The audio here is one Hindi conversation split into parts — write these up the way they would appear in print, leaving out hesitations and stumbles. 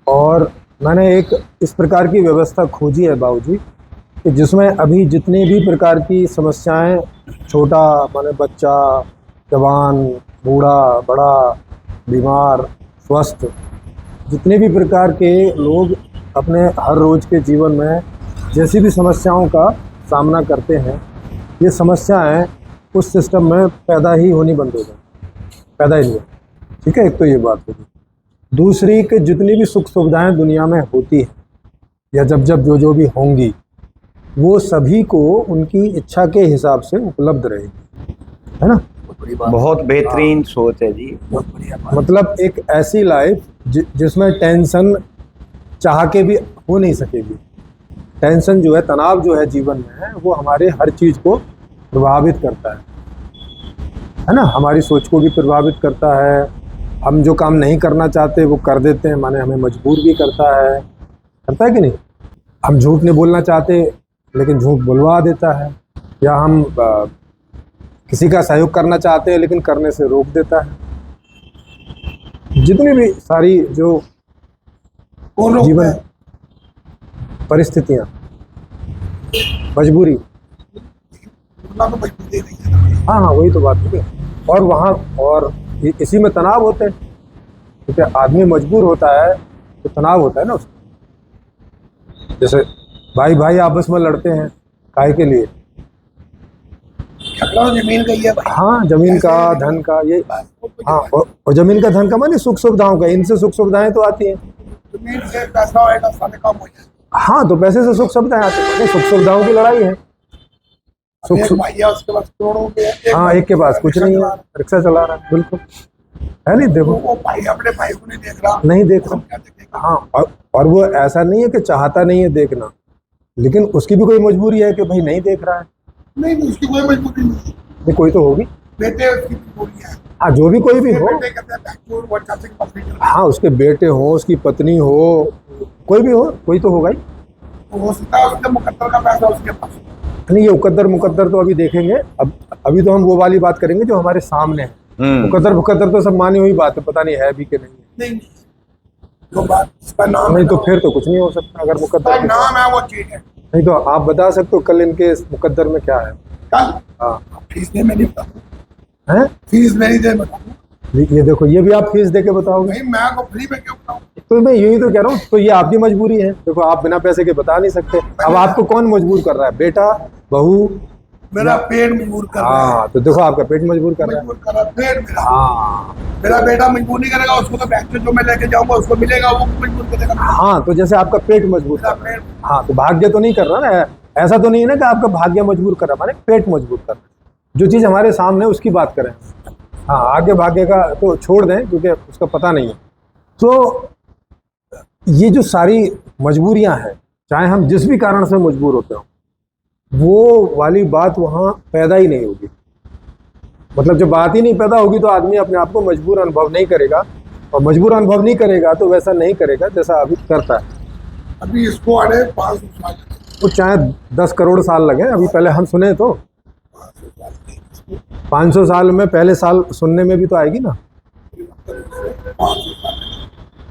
और मैंने एक इस प्रकार की व्यवस्था खोजी है बाबूजी कि जिसमें अभी जितनी भी प्रकार की समस्याएं, छोटा माने बच्चा, जवान, बूढ़ा, बड़ा, बीमार, स्वस्थ, जितने भी प्रकार के लोग अपने हर रोज़ के जीवन में जैसी भी समस्याओं का सामना करते हैं, ये समस्याएं उस सिस्टम में पैदा ही होनी बंद हो जाए, पैदा ही नहीं हो। ठीक है, एक तो ये बात होगी। दूसरी कि जितनी भी सुख सुविधाएं दुनिया में होती हैं या जब जब जो भी होंगी, वो सभी को उनकी इच्छा के हिसाब से उपलब्ध रहेगी, है ना। बहुत बेहतरीन सोच है जी, बहुत बढ़िया। मतलब एक ऐसी लाइफ जिसमें टेंशन चाह के भी हो नहीं सकेगी। टेंशन जो है, तनाव जो है जीवन में, वो हमारे हर चीज़ को प्रभावित करता है ना। हमारी सोच को भी प्रभावित करता है। हम जो काम नहीं करना चाहते वो कर देते हैं, माने हमें मजबूर भी करता है कि नहीं। हम झूठ नहीं बोलना चाहते लेकिन झूठ बुलवा देता है, या हम किसी का सहयोग करना चाहते हैं लेकिन करने से रोक देता है। जितनी भी सारी जो जीवन परिस्थितियाँ, मजबूरी, हाँ हाँ वही तो बात है। और वहाँ और इसी में तनाव होते हैं, क्योंकि आदमी मजबूर होता है तो तनाव होता है ना उसको। जैसे भाई भाई आपस में लड़ते हैं काय के लिए, जमीन का ही है भाई। हाँ, जमीन का, धन का, ये हाँ। और जमीन का धन का माने सुख सुविधाओं का, इनसे सुख सुविधाएं तो आती हैं। जमीन से पैसा होएगा, सारे काम हो जाए। हाँ, तो पैसे से सुख सुविधाएं आती हैं, सुख सुविधाओं की लड़ाई है। एक भाई है, उसके पास करोड़ों रुपए, हाँ, एक के पास कुछ नहीं है, रिक्शा चला रहा है, बिल्कुल है नहीं। देखो वो भाई अपने भाई को नहीं देख रहा, नहीं देख रहा। हाँ, और वो ऐसा नहीं है कि चाहता नहीं है देखना, लेकिन उसकी भी कोई मजबूरी है कि भाई नहीं देख रहा है। नहीं, उसकी कोई मजबूरी नहीं, कोई तो होगी, बेटे उसकी मजबूरी है। हाँ, जो भी कोई भी हो, बेटे कहते हैं बैंगलोर, वो 50 हाँ, उसके बेटे हो, उसकी पत्नी हो, कोई भी हो, कोई तो होगा ही। हो सकता है उसके मुकद्दर का पैसा उसके पास। नहीं, ये मुकद्दर तो अभी देखेंगे। अभी तो हम वो वाली बात करेंगे जो हमारे सामने है। मुकद्दर तो सब मानी हुई बात है, पता नहीं है भी कि नहीं। नहीं, जो बात उसका नाम नहीं तो फिर तो कुछ नहीं हो सकता अगर मुकद्दर नाम है, वो चीज है। नहीं तो आप बता सकते हो कल इनके मुकद्दर में क्या है। कल हाँ, फीस दे, मैं नहीं बताऊँ है, फीस मेरी दे बताऊँ। ये देखो, ये भी आप फीस दे के बताओगे। नहीं, मैं को फ्री में क्यों बताऊँ। तो मैं यही तो कह रहा हूँ, तो ये आपकी मजबूरी है। देखो, आप बिना पैसे के बता नहीं सकते। अब आपको कौन मजबूर कर रहा है, बेटा, बहू? मेरा पेट मजबूर कर रहा है। हाँ, तो देखो आपका पेट मजबूर कर रहा है। मजबूर कर रहा है पेट मेरा। हाँ, मेरा बेटा मजबूर नहीं करेगा, उसको तो बैंक से जो मैं लेके जाऊंगा उसको मिलेगा, वो मजबूर करेगा। हाँ, तो जैसे आपका पेट मजबूर कर रहा है, हाँ, तो भाग्य तो नहीं कर रहा ना। ऐसा तो नहीं है ना कि आपका भाग्य मजबूर कर रहा है, माने पेट मजबूर कर रहा है। जो चीज़ हमारे सामने है उसकी बात करें। हाँ, आगे भाग्य का तो छोड़ दें क्योंकि उसका पता नहीं है। तो ये जो सारी मजबूरियां हैं, चाहे हम जिस भी कारण से मजबूर होते हो, वो वाली बात वहाँ पैदा ही नहीं होगी। मतलब जब बात ही नहीं पैदा होगी तो आदमी अपने आप को मजबूर अनुभव नहीं करेगा, और मजबूर अनुभव नहीं करेगा तो वैसा नहीं करेगा जैसा अभी करता है। अभी इसको आने 500 साल, तो चाहे 10 करोड़ साल लगे। अभी पहले हम सुने तो 500 साल में, पहले साल सुनने में भी तो आएगी ना।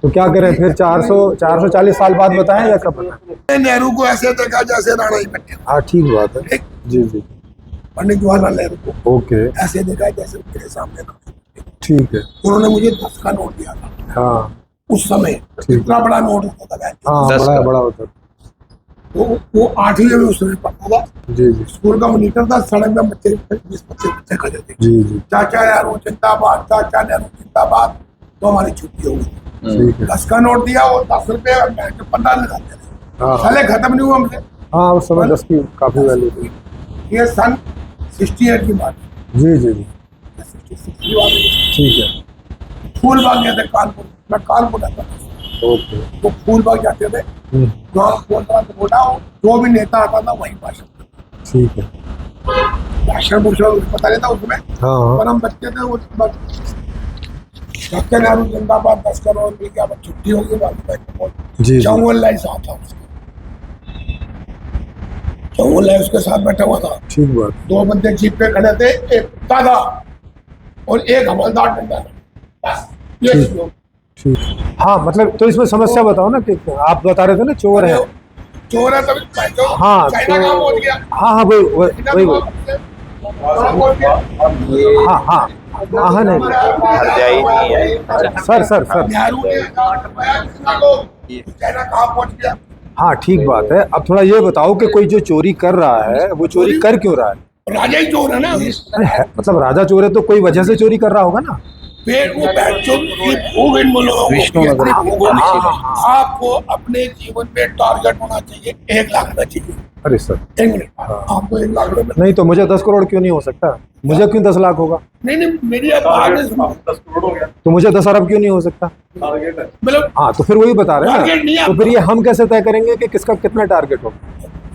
तो क्या करें फिर, 440 साल बाद बताएं या कब बताएं? नेहरू को ऐसे देखा जैसे राणा ही बैठे। हाँ, ठीक बात है। जी जी, पंडित जवाहरलाल नेहरू को ओके, ऐसे देखा जैसे उनके सामने। ठीक है। उन्होंने मुझे 10 का नोट दिया था। हाँ, उस समय इतना बड़ा नोट होता था। हाँ, बड़ा होता था। तो वो 8वीं में उस समय पढ़ता था। जी जी, स्कूल का मॉनिटर था। सड़क में 20-25 बच्चे खड़े थे। जी जी, चाचा नेहरू जिंदाबाद, चाचा नेहरू जिंदाबाद। तो हमारी छुट्टी हो गई। 10 का नोट दिया, वो 10 रुपए 15 लगाते थे। हाँ, साले खत्म नहीं हुआ हमसे। हाँ, उस समय 10 की काफी वैल्यू थी। ये सन 68 की बात है। जी जी जी, 66 की बात है। ठीक है। फूल बाग गए थे कानपुर। मैं कानपुर रहता था। ओके, वो फूल बाग जाते थे। गाँव बोलता तो बोला, जो भी नेता आता था वही भाषण करता। ठीक है। भाषण पता नहीं था उसमें, हाँ, पर हम बच्चे थे। वो चाचा नेहरू जिंदाबाद 10 करोड़ मिल गया। छुट्टी होगी। जी, चौमुल्ला साथ था उसके। चौमुल्ला उसके साथ बैठा हुआ था। ठीक बात। 2 बंदे जीप पे खड़े थे, एक कुत्ता था और एक हवलदार डंडा था। बस ये ठीक। हाँ, हाँ मतलब तो इसमें समस्या बताओ ना कि आप बता रहे थे ना चोर है। चोर है तभी तो हाँ चाइना तो कहाँ पहुंच गया? हाँ हाँ वही कहाँ पहुंच गया? हाँ हाँ हाँ नहीं हरजाई नहीं है। सर नेहरू ने बताया कितना को चाइना कहाँ पहुंच गया? हाँ ठीक बात है। अब थोड़ा ये बताओ कि कोई जो चोरी कर रहा है वो चोरी कर क्यों रहा है? राजा ही चोर है ना। मतलब राजा चोर है तो कोई वजह से चोरी कर रहा होगा ना। फिर वो बैठो की भूख इन लोगों विष्णु को नगर इतनी भूख होनी चाहिए। आपको अपने जीवन में टारगेट होना चाहिए 1 लाख रुपए चाहिए। अरे सर 1 मिनट आपको 1 लाख रुपए नहीं तो मुझे 10 करोड़ क्यों नहीं हो सकता? मुझे क्यों 10 लाख होगा? नहीं मेरी आप बात नहीं सुनो। 10 करोड़ हो गया तो मुझे 10 अरब क्यों नहीं हो सकता? टारगेट है। मतलब हाँ तो फिर वही बता रहे हैं टारगेट नहीं ना। है तो फिर ये हम कैसे तय करेंगे कि किसका कितना टारगेट होगा?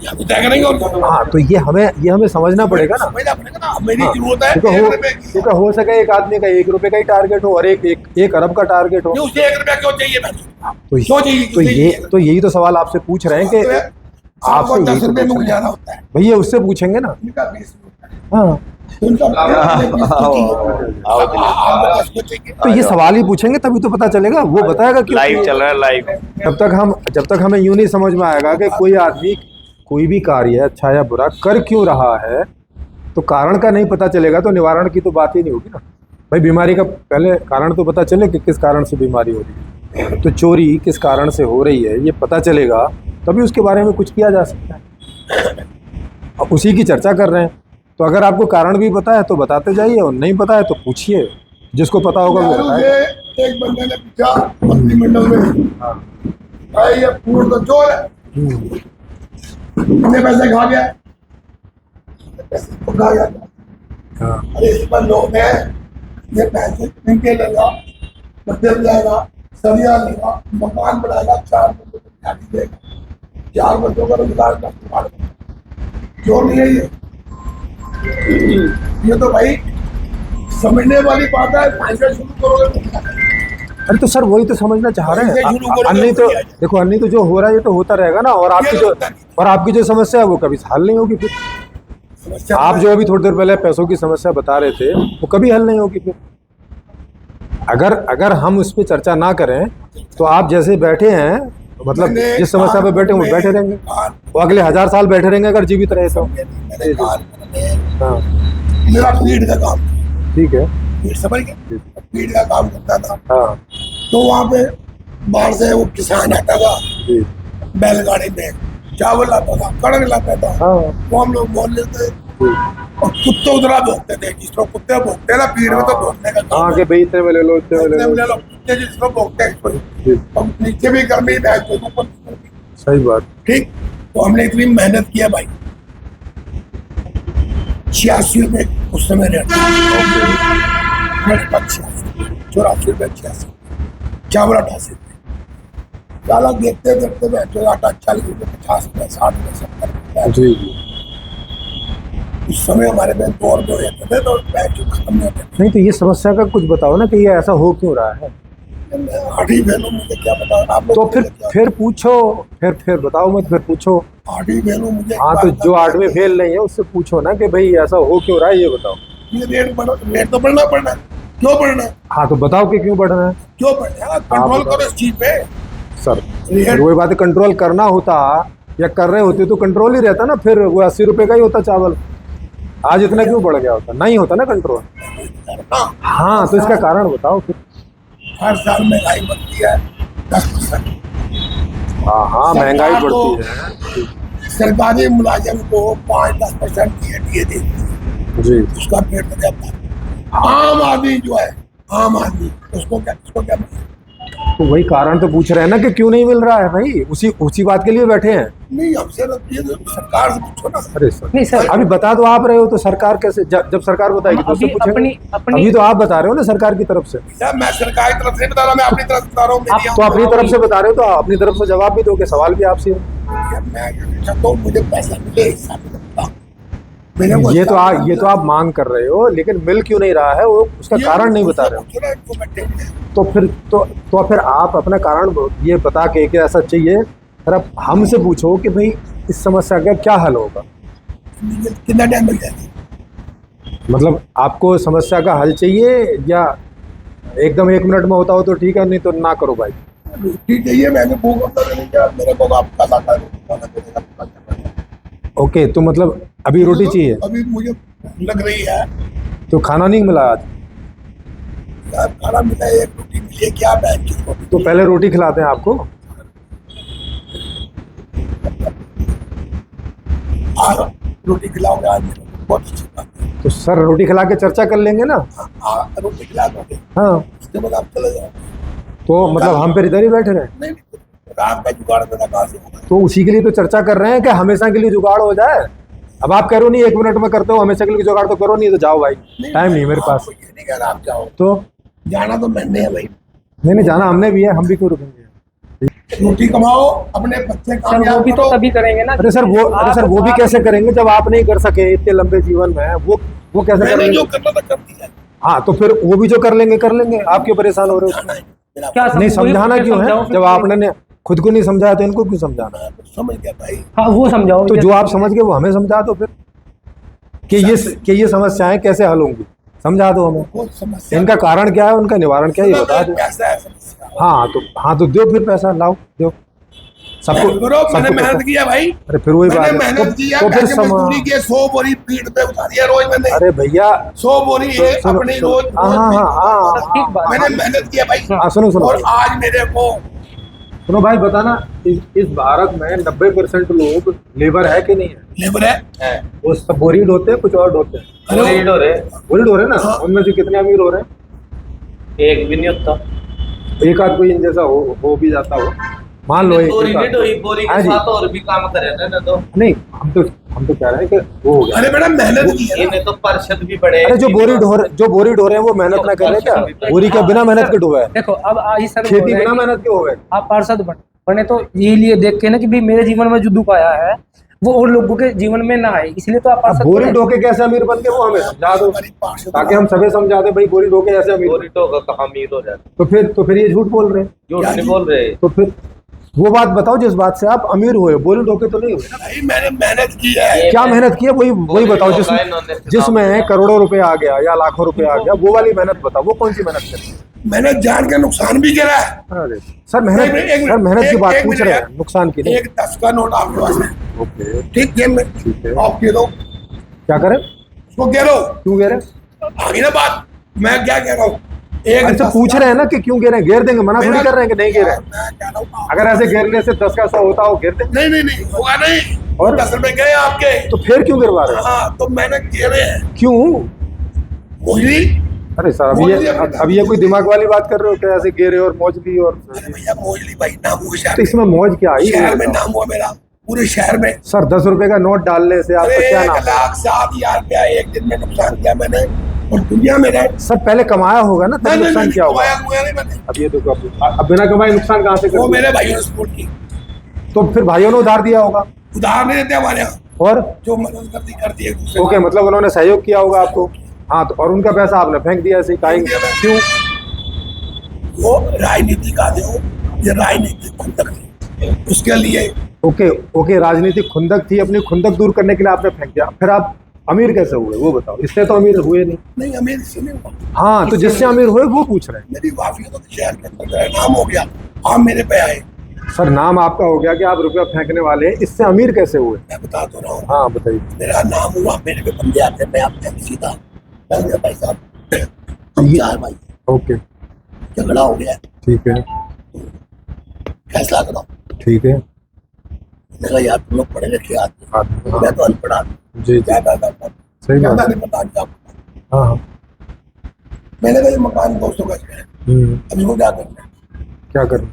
यहाँ तो तय करेंगे और हाँ तो ये हमें समझना पड़ेगा ना। समझना पड़ेगा ना। मेरी हाँ, जरूरत है क्योंकि 1 हो रुपए की। क्योंकि हो सके एक आदमी का 1 रुपए का ही टारगेट हो और एक अरब का टारगेट हो। नहीं उसे 1 रुपया क्यों चाहिए भाई? तो क्यों चाहिए? तो यही तो सवाल आपसे पूछ रहे हैं कि आपको आपसे यही 10 तो रुपए में पूछ रहे गुजारा हैं। होता है। भैया उससे पूछेंगे ना। इनका 20 रुपए हाँ उनका 10 को चाहिए। तो ये सवाल ही पूछेंगे तभी तो पता चलेगा। वो बताएगा क्यों। लाइव चल रहा है लाइव। जब तक हमें यूं नहीं समझ में आएगा कि कोई आदमी कोई भी कार्य अच्छा या बुरा कर क्यों रहा है, तो कारण का नहीं पता चलेगा तो निवारण की तो बात ही नहीं होगी ना। भाई बीमारी का पहले कारण तो पता चले कि किस कारण से बीमारी हो रही है। तो चोरी किस कारण से हो रही है ये पता चलेगा तभी उसके बारे में कुछ किया जा सकता है। अब उसी की चर्चा कर रहे हैं तो अगर आपको कारण भी पता है तो बताते जाइए और नहीं पता है तो पूछिए। जिसको पता होगा वो नेहरू बताएगा। से एक बंदे ने पूछा मंत्रिमंडल में, भाई ये पूर्ण तो चोर है, कितने पैसे खा गया? पैसे तो खा गया। हाँ अरे इस पर लोग हैं, ये पैसे इनके लेगा, बदल जाएगा, सरिया लेगा, मकान बनाएगा, 4 बंदों को शादी देगा, 4 बंदों का रोजगार का इस्तेमाल करेगा। चोर नहीं है ये तो भाई समझने वाली बात है। पैसे शुरू करोगे अरे तो सर वही तो समझना चाह रहे वैसे हैं। शुरू करोगे अन्य तो तो क्या है? देखो अन्य तो जो हो रहा है ये तो होता रहेगा ना। और आपकी जो समस्या है वो कभी हल नहीं होगी फिर। समस्या आप जो अभी थोड़ी देर पहले पैसों की समस्या बता रहे थे वो कभी हल नहीं होगी फिर। अगर हम उस पर चर्चा ना करें तो आप जैसे बैठे हैं मतलब मैंने जिस समस्या पे बैठे वो बैठे रहेंगे। वो अगले 1000 साल बैठे रहेंगे अगर जीवित रहे तो। मैंने कहा हाँ मेरा फीड का काम, ठीक है। फीड समझ गए, फीड का काम करता था। हाँ तो वहाँ पे बाहर से वो किसान आता था जी बैलगाड़ी में, चावल लाता था, कणक लाता था। हाँ वो हम लोग बोल लेते जी। और कुत्ते उधरा भोगते थे। जिसको कुत्ते भोगते ना फीड में तो भोगने का काम हाँ है। कि भाई इतने में ले लो इतने में ले इतने में ले लो। लो, कुत्ते जिसको भोगते हैं इसको। जी हम नीचे भी गर्मी बैठ के ऊपर भी गर्मी। सही बात। ठीक, तो हमने इतनी मेहनत किया भाई। 86 रुपए उस समय रेट था। 84 रुपए 86, चावल 88 रुपए, दाल देखते देखते बैठे आटा 40 रुपए 50 रुपए 60 रुपए 70 रुपए। जी जी उस समय हमारे पास 2 रुपए रहते थे तो पैसे खत्म नहीं होते नहीं तो ये समस्या का कुछ बताओ ना कि ये ऐसा हो क्यों रहा है। थे। आठी बहनों मुझे क्या बताओ आप लोग तो फिर पूछो फिर बताओ मत फिर पूछो। आठी बहनों मुझे हाँ तो जो 8वें फेल नहीं है उससे पूछो ना कि भाई ऐसा हो क्यों रहा है ये बताओ। ये रेट तो बढ़ना पड़ना है। क्यों बढ़ना है? हाँ तो बताओ कि क्यों बढ़ रहा है। क्यों बढ़ना है? कंट्रोल बताओ। करो इस चीज पे। सर रेट वही बात है कंट्रोल करना होता या कर रहे होते तो कंट्रोल ही रहता ना। फिर वो 80 रुपए का ही होता चावल। आज इतना क्यों बढ़ गया होता? नहीं होता ना कंट्रोल। करना। हाँ तो इसका कारण बताओ फिर। हर साल महंगाई बढ़ती है 10%। हाँ हाँ महंगाई सरकार को- बढ़ती है। सरकारी मुलाजिम को 5-10% DA देती है, जी उसका पेट तो जाता है। आम आदमी जो है, आम आदमी उसको क्या मिले? तो वही कारण तो पूछ रहे हैं ना कि क्यों नहीं मिल रहा है भाई। उसी बात के लिए बैठे हैं। नहीं हमसे तो ये तो सरकार से पूछो ना। अरे सर नहीं सर अभी बता तो आप रहे हो तो सरकार कैसे जब सरकार बताएगी तो उससे अभी पूछेंगे। अपनी अभी तो आप बता रहे हो ना सरकार की तरफ से। यार मैं सरकार की तरफ से बता रहा हूँ, मैं अपनी तरफ से बता रहा हूँ। मेरी तो अपनी तरफ से बता रहे हो तो अपनी तरफ से जवाब भी दोगे। सवाल भी आपसे है। मैं चाहता हूँ मुझे पैसा मिले हिसाब से बता। मेरे को ये तो आप मांग कर रहे हो लेकिन मिल क्यों नहीं रहा है वो उसका कारण नहीं बता रहे हो। पूछो ना इनको बैठे हुए हैं। तो फिर आप अपना कारण ये बता के कि ऐसा चाहिए फिर आप हमसे पूछो कि भाई इस समस्या का क्या हल होगा। कितना टाइम लग जाएगा? मतलब आपको समस्या का हल चाहिए या एकदम 1 मिनट में होता हो तो ठीक है नहीं तो ना करो भाई। रोटी चाहिए, मैंने भूख अंदर नहीं किया, मेरे को आप खाना खा खाना देगा। ओके, तो मतलब अभी रोटी चाहिए, अभी मुझे भूख लग रही है तो खाना नहीं मिला आज? यार, खाना मिला है, एक रोटी मिली है, क्या बैठ की रोटी। तो पहले रोटी खिलाते हैं आपको। आज रोटी खिलाओगे, आज मेरे को बहुत अच्छी बात है। तो सर रोटी खिला के चर्चा कर लेंगे ना। रोटी खिला दोगे, हाँ, उसके बाद आप चले जाओ। तो मतलब हम फिर इधर ही बैठे रहे, नहीं, रात का जुगाड़ मेरा कहाँ से होगा। तो उसी के लिए तो चर्चा कर रहे हैं कि हमेशा के लिए जुगाड़ हो जाए। अब आप करो नहीं, 1 मिनट में करते हो, हमेशा के लिए जुगाड़ तो करो नहीं, तो जाओ भाई, टाइम नहीं मेरे पास। ये नहीं कह रहा आप जाओ, तो जाना तो मैंने है भाई। नहीं जाना हमने भी है, हम भी क्यों रुकेंगे। रोटी कमाओ, अपने बच्चे सर वो कामयाब भी तो करो। तभी करेंगे ना। अरे सर वो भी कैसे करेंगे जब आप नहीं कर सके इतने लंबे जीवन में, वो कैसे मैंने करेंगे? जो करना था कर दिया। हाँ, तो फिर वो भी जो कर लेंगे, आप क्यों परेशान हो रहे हो? जाना है, मेरा क्या नहीं सब वही समझाना क्यों है? समझाओ फिर। जब आपने खुद को नहीं समझाया तो इनको क्यों समझाना है? समझ गया भाई। हाँ वो समझाओ। तो जो आप समझ गए वो हमें समझा दो फिर, कि ये समस्याएं कैसे हल होंगी, समझा दो हमें। बहुत समस्या, इनका कारण क्या है, उनका निवारण क्या है, ये बता दो। पैसा है समस्या। हाँ तो दो फिर पैसा, लाओ दो सबको। करो, मैंने सबको मेहनत पैसा। किया भाई, अरे फिर वही बात मैंने है, मेहनत किया, तो फिर पैसे मजदूरी किए, 100 बोरी पीठ पे उठा दिया रोज मैंने। अरे भैया 100 बोरी ये अपनी रोज हाँ ठीक बात। मैंने मेहनत किया भाई। हाँ, सुनो और आज मेरे को सुनो भाई, बताना इस भारत में 90% लोग लेबर है कि नहीं है? लेबर है। वो सब बोरी ढोते हैं, कुछ और ढोते हैं? बोरी ढो रहे, बोरी ढो रहे ना, हाँ। उनमें से कितने अमीर हो रहे हैं? एक भी नहीं होता। एक आध कोई इन जैसा हो भी जाता हो, मान लो बोरी एक नहीं आध। ढोई, बोरी हाँ के जी। साथ और भी काम करे ना तो नहीं, हम तो कह रहे हैं कि वो हो गया। अरे मैडम मेहनत की है ना। इन्हें तो परिषद भी बड़े। अरे जो बोरी ढो रहे हैं वो मेहनत ना कर रहे क्या? बोरी का बिना मेहनत के ढोया है? देखो अब आज सर बोल खेती रहे हैं बिना कि मेहनत के हो गए। आप पार्षद बने तो यही लिए देख के ना कि भाई मेरे जीवन में जो दुख आया है वो और लोगों के जीवन में ना आए, इसलिए तो आप अब पार्षद बोरी बने। ढो के कैसे अमीर बन के वो हमें समझा दो, हमारी पार्षद ताकि हम सभी समझा दे भाई बोरी ढो के ऐसे अमीर बोरी ढो का कहाँ अमीर हो जाता। तो फिर ये झूठ बोल रहे हैं। झूठ नहीं बोल रहे। तो फिर वो बात बताओ जिस बात से आप अमीर हुए, बोरी ढो के तो नहीं हुए। भाई मैंने मेहनत की है। क्या मेहनत की है वही बताओ, ढो का इन्होंने जिसमें करोड़ों रुपए आ गया या लाखों रुपए आ गया, वो वाली मेहनत बताओ, वो कौन सी मेहनत करी? मैंने जान के नुकसान भी करा है। अरे सर मेहनत की बात पूछ रहे हैं, नुकसान की नहीं। एक 10 का नोट आपके पास है, ओके, ठीक जेब में, ठीक है। आप कह दो, क्या करें, उसको कह दो। क्यों कह रहे हैं? आगे ना बात, मैं क्या कह रहा हूँ, एक अच्छा 10 पूछ रहे हैं ना कि क्यों गिर रहे हैं, गिर देंगे, मना थोड़ी मेरा- कर रहे हैं कि नहीं गिर रहे हैं। मैं कह रहा हूँ अगर ऐसे गिरने से 10 का 100 होता हो गिर दे, नहीं होगा नहीं। और? 10 रुपए गए आपके, तो फिर क्यों गिरवा रहे हैं? हाँ तो मैंने कह रहे हैं क्यों? मोजली। अरे सर अभी ये कोई दिमाग वाली बात कर रहे हो क्या? ऐसे गिरे और मौज भी, और अरे भैया मोजली भाई नाम हुआ शहर तो इसमें मौज क्या आई? शहर में नाम हुआ मेरा, पूरे शहर में। सर 10 रुपए का नोट डालने से अरे आपका क्या 1 नाम है? लाख 7,000 रुपया एक दिन में नुकसान किया मैंने, और दुनिया में रह सर पहले कमाया होगा ना, तब नुकसान क्या होगा? कमाया नहीं मैंने। अब ये देखो, अब बिना कमाए नुकसान कहाँ से वो कर? मेरे भाइयों ने सपोर्ट की। तो फिर भाइयों ने उधार दिया होगा, उधार नहीं देते हमारे यहाँ, और जो मदद करती है एक दूसरे ओके, को। मतलब उन्होंने सहयोग किया होगा आपको। हाँ, तो और उनका पैसा आपने फेंक दिया ऐसे ही, काहे? क्यों? वो राजनीति का दे, ये राजनीतिक खुंदक थी, उसके लिए ओके, राजनीतिक खुंदक थी, अपनी खुंदक दूर करने के लिए आपने फेंक दिया। फिर आप अमीर कैसे हुए वो बताओ? इससे तो अमीर हुए नहीं। नहीं अमीर से नहीं हुआ। हाँ, तो जिससे अमीर हुए वो पूछ रहे हैं। मेरी वाफियत तो शहर के अंदर मेरा नाम हो गया, आप मेरे पे आए। सर नाम आपका हो गया कि आप रुपया फेंकने वाले हैं, इससे अमीर कैसे हुए? मैं बता तो रहा हूँ, हाँ बताइए। मेरा नाम हुआ, मेरे पे बंदे आते, मैं आपने सीधा भाई साहब हम 4 भाई, ओके, झगड़ा हो गया, ठीक है, फैसला करो। ठीक है। मैंने कहा यार तुम लोग पढ़े लिखे आदमी, हाँ, मैं तो अनपढ़ आदमी, जी जी, ज्यादा ज्यादा सही बात ज्यादा है। नहीं पता आपको। हाँ हाँ, मैंने कहा ये मकान 200 गज का है, अब इसको क्या करना है? क्या करें?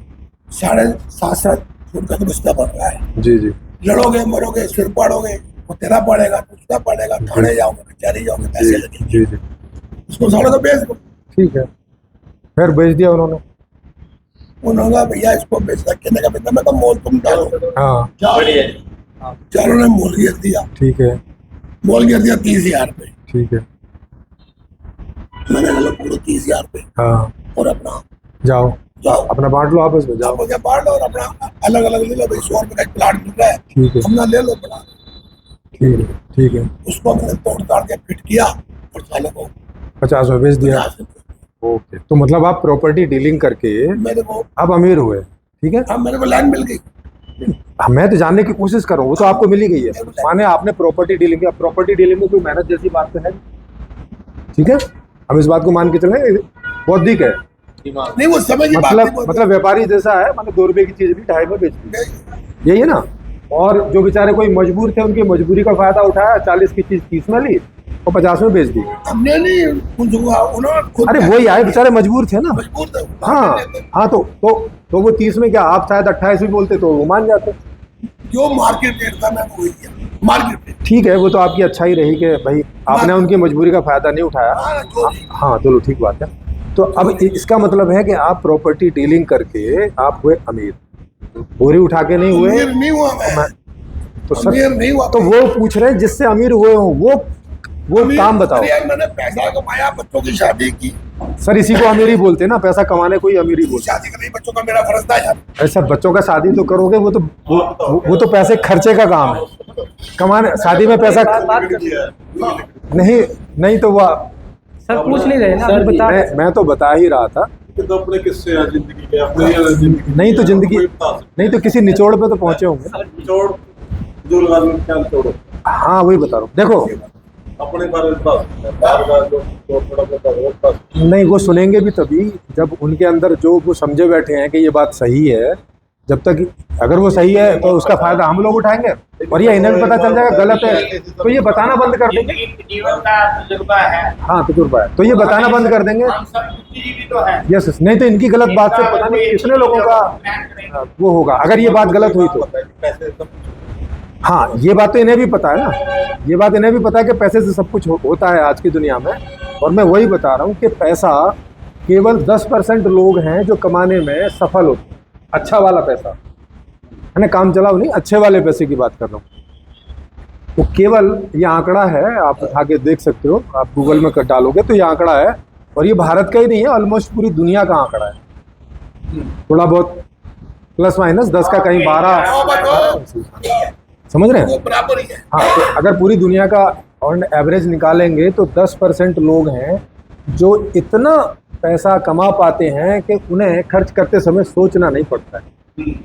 7.5 फुट का तो रिश्ता पड़ रहा है, जी जी, लड़ोगे मरोगे सिर पड़ोगे, वो तेरा पड़ेगा, दूसरा पड़ेगा, थाने जाओगे, कचहरी जाओगे, पैसे लगेंगे, जी जी, उसको साढ़े को बेच दो। ठीक है। फिर बेच दिया उन्होंने? उन्होंने कहा भैया इसको बेच सकते, मैं कहा मोल तुम डालो। हाँ, चारों ने मोल गिर दिया, ठीक है, मोल गिर दिया 30,000 रुपये। ठीक है। मैंने कहा पूरे 30,000 रुपये, हाँ, और अपना जाओ जाओ अपना बांट लो आपस में, जाओ। आप क्या बांट लो, और अपना अलग अलग ले लो भाई, 100 रुपये का प्लाट मिल रहा है, ठीक है, अपना ले लो बना। ठीक है, ठीक है। उसको मैंने तोड़ ताड़ के फिट किया और सालों को 50 में बेच दिया। 50 रुपये। ओके, तो मतलब आप प्रॉपर्टी डीलिंग करके मेरे को आप अमीर हुए, ठीक है। अब मेरे को लैंड मिल गई। मैं तो जानने की कोशिश कर रहा हूँ, वो तो आपको मिल ही गई है। माने आपने प्रॉपर्टी डीलिंग किया, प्रॉपर्टी डीलिंग में कोई मेहनत जैसी बात तो है नहीं, ठीक है। हम इस बात को मान के चले, बौद्धिक है, नहीं वो समय की बात नहीं, मतलब व्यापारी जैसा है, मतलब 2 रुपए की चीज भी 2.5 में बेच दी, यही है ना। और जो बेचारे कोई मजबूर थे, उनकी मजबूरी का फायदा उठाया, 40 की चीज 30 में ली और 50 में बेच दी। हमने नहीं कुछ हुआ, उन्होंने खुद अरे वही आए, बेचारे मजबूर थे ना। मजबूर थे। हाँ, तो वो 30 में क्या, आप शायद 28 भी बोलते तो वो मान जाते। जो मार्केट रेट था मैंने वही किया, मार्केट रेट। ठीक है, वो तो आपकी अच्छाई रही कि भाई आपने उनकी मजबूरी का फायदा नहीं उठाया। हाँ चलो, ठीक बात है। तो अब इसका मतलब है कि आप प्रॉपर्टी डीलिंग करके आप हुए अमीर, बोरी उठा के नहीं हुए। अमीर नहीं हुआ मैं, तो सर, अमीर नहीं हुआ। तो वो पूछ रहे हैं जिससे अमीर हुए हो, वो काम बताओ। अरे यार मैंने पैसा कमाया, बच्चों की शादी की। सर इसी को अमीरी बोलते हैं ना, पैसा कमाने को ही अमीरी बोलते शादी करनी बच्चों का मेरा फर्ज था यार। हैं। ऐसा बच्चों का शादी तो करोगे, वो तो पैसे खर्चे का काम है। कमाने शादी में पैसा नहीं तो वो सर पूछ नहीं रहे ना, अभी बता। मैं तो बता ही रहा था। तो अपने किस्से हैं जिंदगी के, अपने जिंदगी नहीं तो जिंदगी, नहीं तो किसी निचोड़ पे तो पहुंचे होंगे ना। छोड़ जो लगा लो, क्या छोड़ो। हाँ वही बता रहा हूँ, देखो अपने बारे में बार बार जो थोड़ा बहुत नहीं, वो सुनेंगे भी तभी जब उनके अंदर जो वो समझे बैठे हैं कि ये बात सही है। जब तक अगर वो सही है तो उसका फायदा हम लोग उठाएंगे, और ये इन्हें भी पता चल जाएगा गलत है तो ये बताना बंद कर देंगे। जीवन का तजुर्बा है। हाँ तजुर्बा है, तो ये बताना बंद कर देंगे। हम सब बुद्धिजीवी तो है। यस, नहीं तो इनकी गलत बात से पता नहीं कितने लोगों का वो होगा, अगर ये बात गलत हुई तो। पैसे सब हाँ ये बात तो इन्हें भी पता है ना, ये बात इन्हें भी पता है कि पैसे से सब कुछ होता है आज की दुनिया में। और मैं वही बता रहा हूँ कि पैसा केवल 10% लोग हैं जो कमाने में सफल होते हैं। अच्छा वाला पैसा है ना, काम चलाओ नहीं, अच्छे वाले पैसे की बात कर रहा हूँ। तो केवल ये आंकड़ा है, आप उठा के देख सकते हो, आप गूगल में कर डालोगे तो ये आंकड़ा है। और ये भारत का ही नहीं है, ऑलमोस्ट पूरी दुनिया का आंकड़ा है। थोड़ा बहुत प्लस माइनस 10 का कहीं 12, समझ रहे हैं। वो बराबर ही है। हाँ, तो अगर पूरी दुनिया का ऑन एवरेज निकालेंगे तो 10% लोग हैं जो इतना पैसा कमा पाते हैं कि उन्हें खर्च करते समय सोचना नहीं पड़ता है।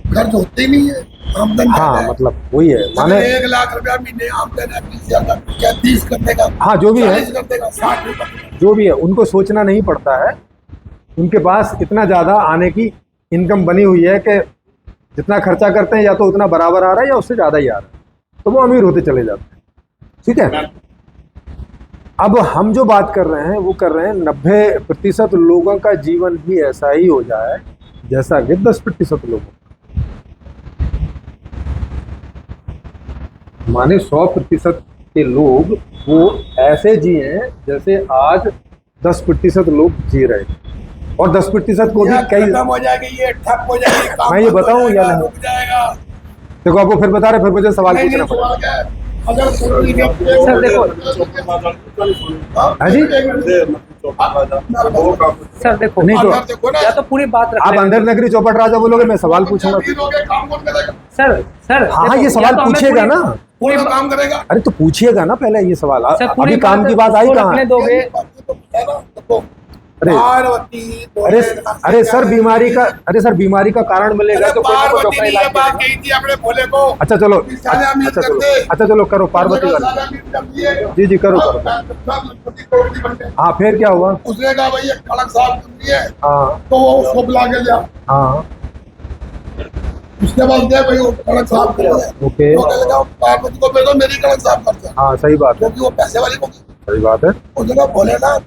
खर्च होते ही नहीं है, आमदन हाँ मतलब वही है, माने 1 लाख रुपया महीने आमदन है, 20,000 क्या 30 करने का, हाँ जो भी है, 40 करने का, 60 रुपये। जो भी है, उनको सोचना नहीं पड़ता है। उनके पास इतना ज़्यादा आने की इनकम बनी हुई है कि जितना खर्चा करते हैं या तो उतना बराबर आ रहा है या उससे ज़्यादा ही आ रहा है, तो वो अमीर होते चले जाते हैं। ठीक है, अब हम जो बात कर रहे हैं वो कर रहे हैं 90% लोगों का जीवन भी ऐसा ही हो जाए जैसा कि 10% लोगों का। माने 100% के लोग वो ऐसे जिए जैसे आज 10% लोग जी रहे हैं। और 10% को भी कई, खत्म हो जाएगी, ये ठप हो जाएगी, काम मैं ये बंद हो बताऊं या जाएगा, नहीं? रुक जाएगा। देखो आपको फिर बता रहे, फिर मुझे सवाल नहीं, पूछना नहीं, पड़ेगा। सवाल क्या है? अगर सर देखो, हाँ जी, सर देखो, नहीं तो देखो ना, या तो पूरी बात रख आप लें। अंदर नगरी चौपट राजा बोलोगे, मैं सवाल पूछूंगा। काम कौन करेगा? सर हाँ देखो, ये या सवाल तो हमें पूछेगा पूरी- ना। पूरी कौन काम करेगा? अरे तो पूछिएगा ना पहले ये सवाल। सर, पूरी अभी काम की बात आई उसको कहाँ? रखने दोगे। तो है ना, देखो, अरे पार्वती अरे अरे सर बीमारी का, अरे सर बीमारी का कारण मिलेगा तो कोई ना कोई पार्वती डॉक्टर ने इलाज ये बात करेगा। कही थी अपने भोले को। अच्छा चलो, साले अमीर अच्छा कर चलो, दे। अच्छा चलो करो पार्वती वाला। साले अमीर कर दिए। जी जी करो करो। सब लखपति करोड़पति बन गए। हाँ फिर क्या हुआ? उसने कहा भाई ये कड़क साहब करनी है, हाँ तो वो उसको बुला के लिया। हाँ उसके बाद गया भाई वो कड़क साहब कर रहा है। ओके, वो कहने लगा पार्वती को भेजो मेरी कड़क साहब कर दे, हाँ सही बात है, क्योंकि वो पैसे वाली होगी। सही बात है। उसने कहा भोलेनाथ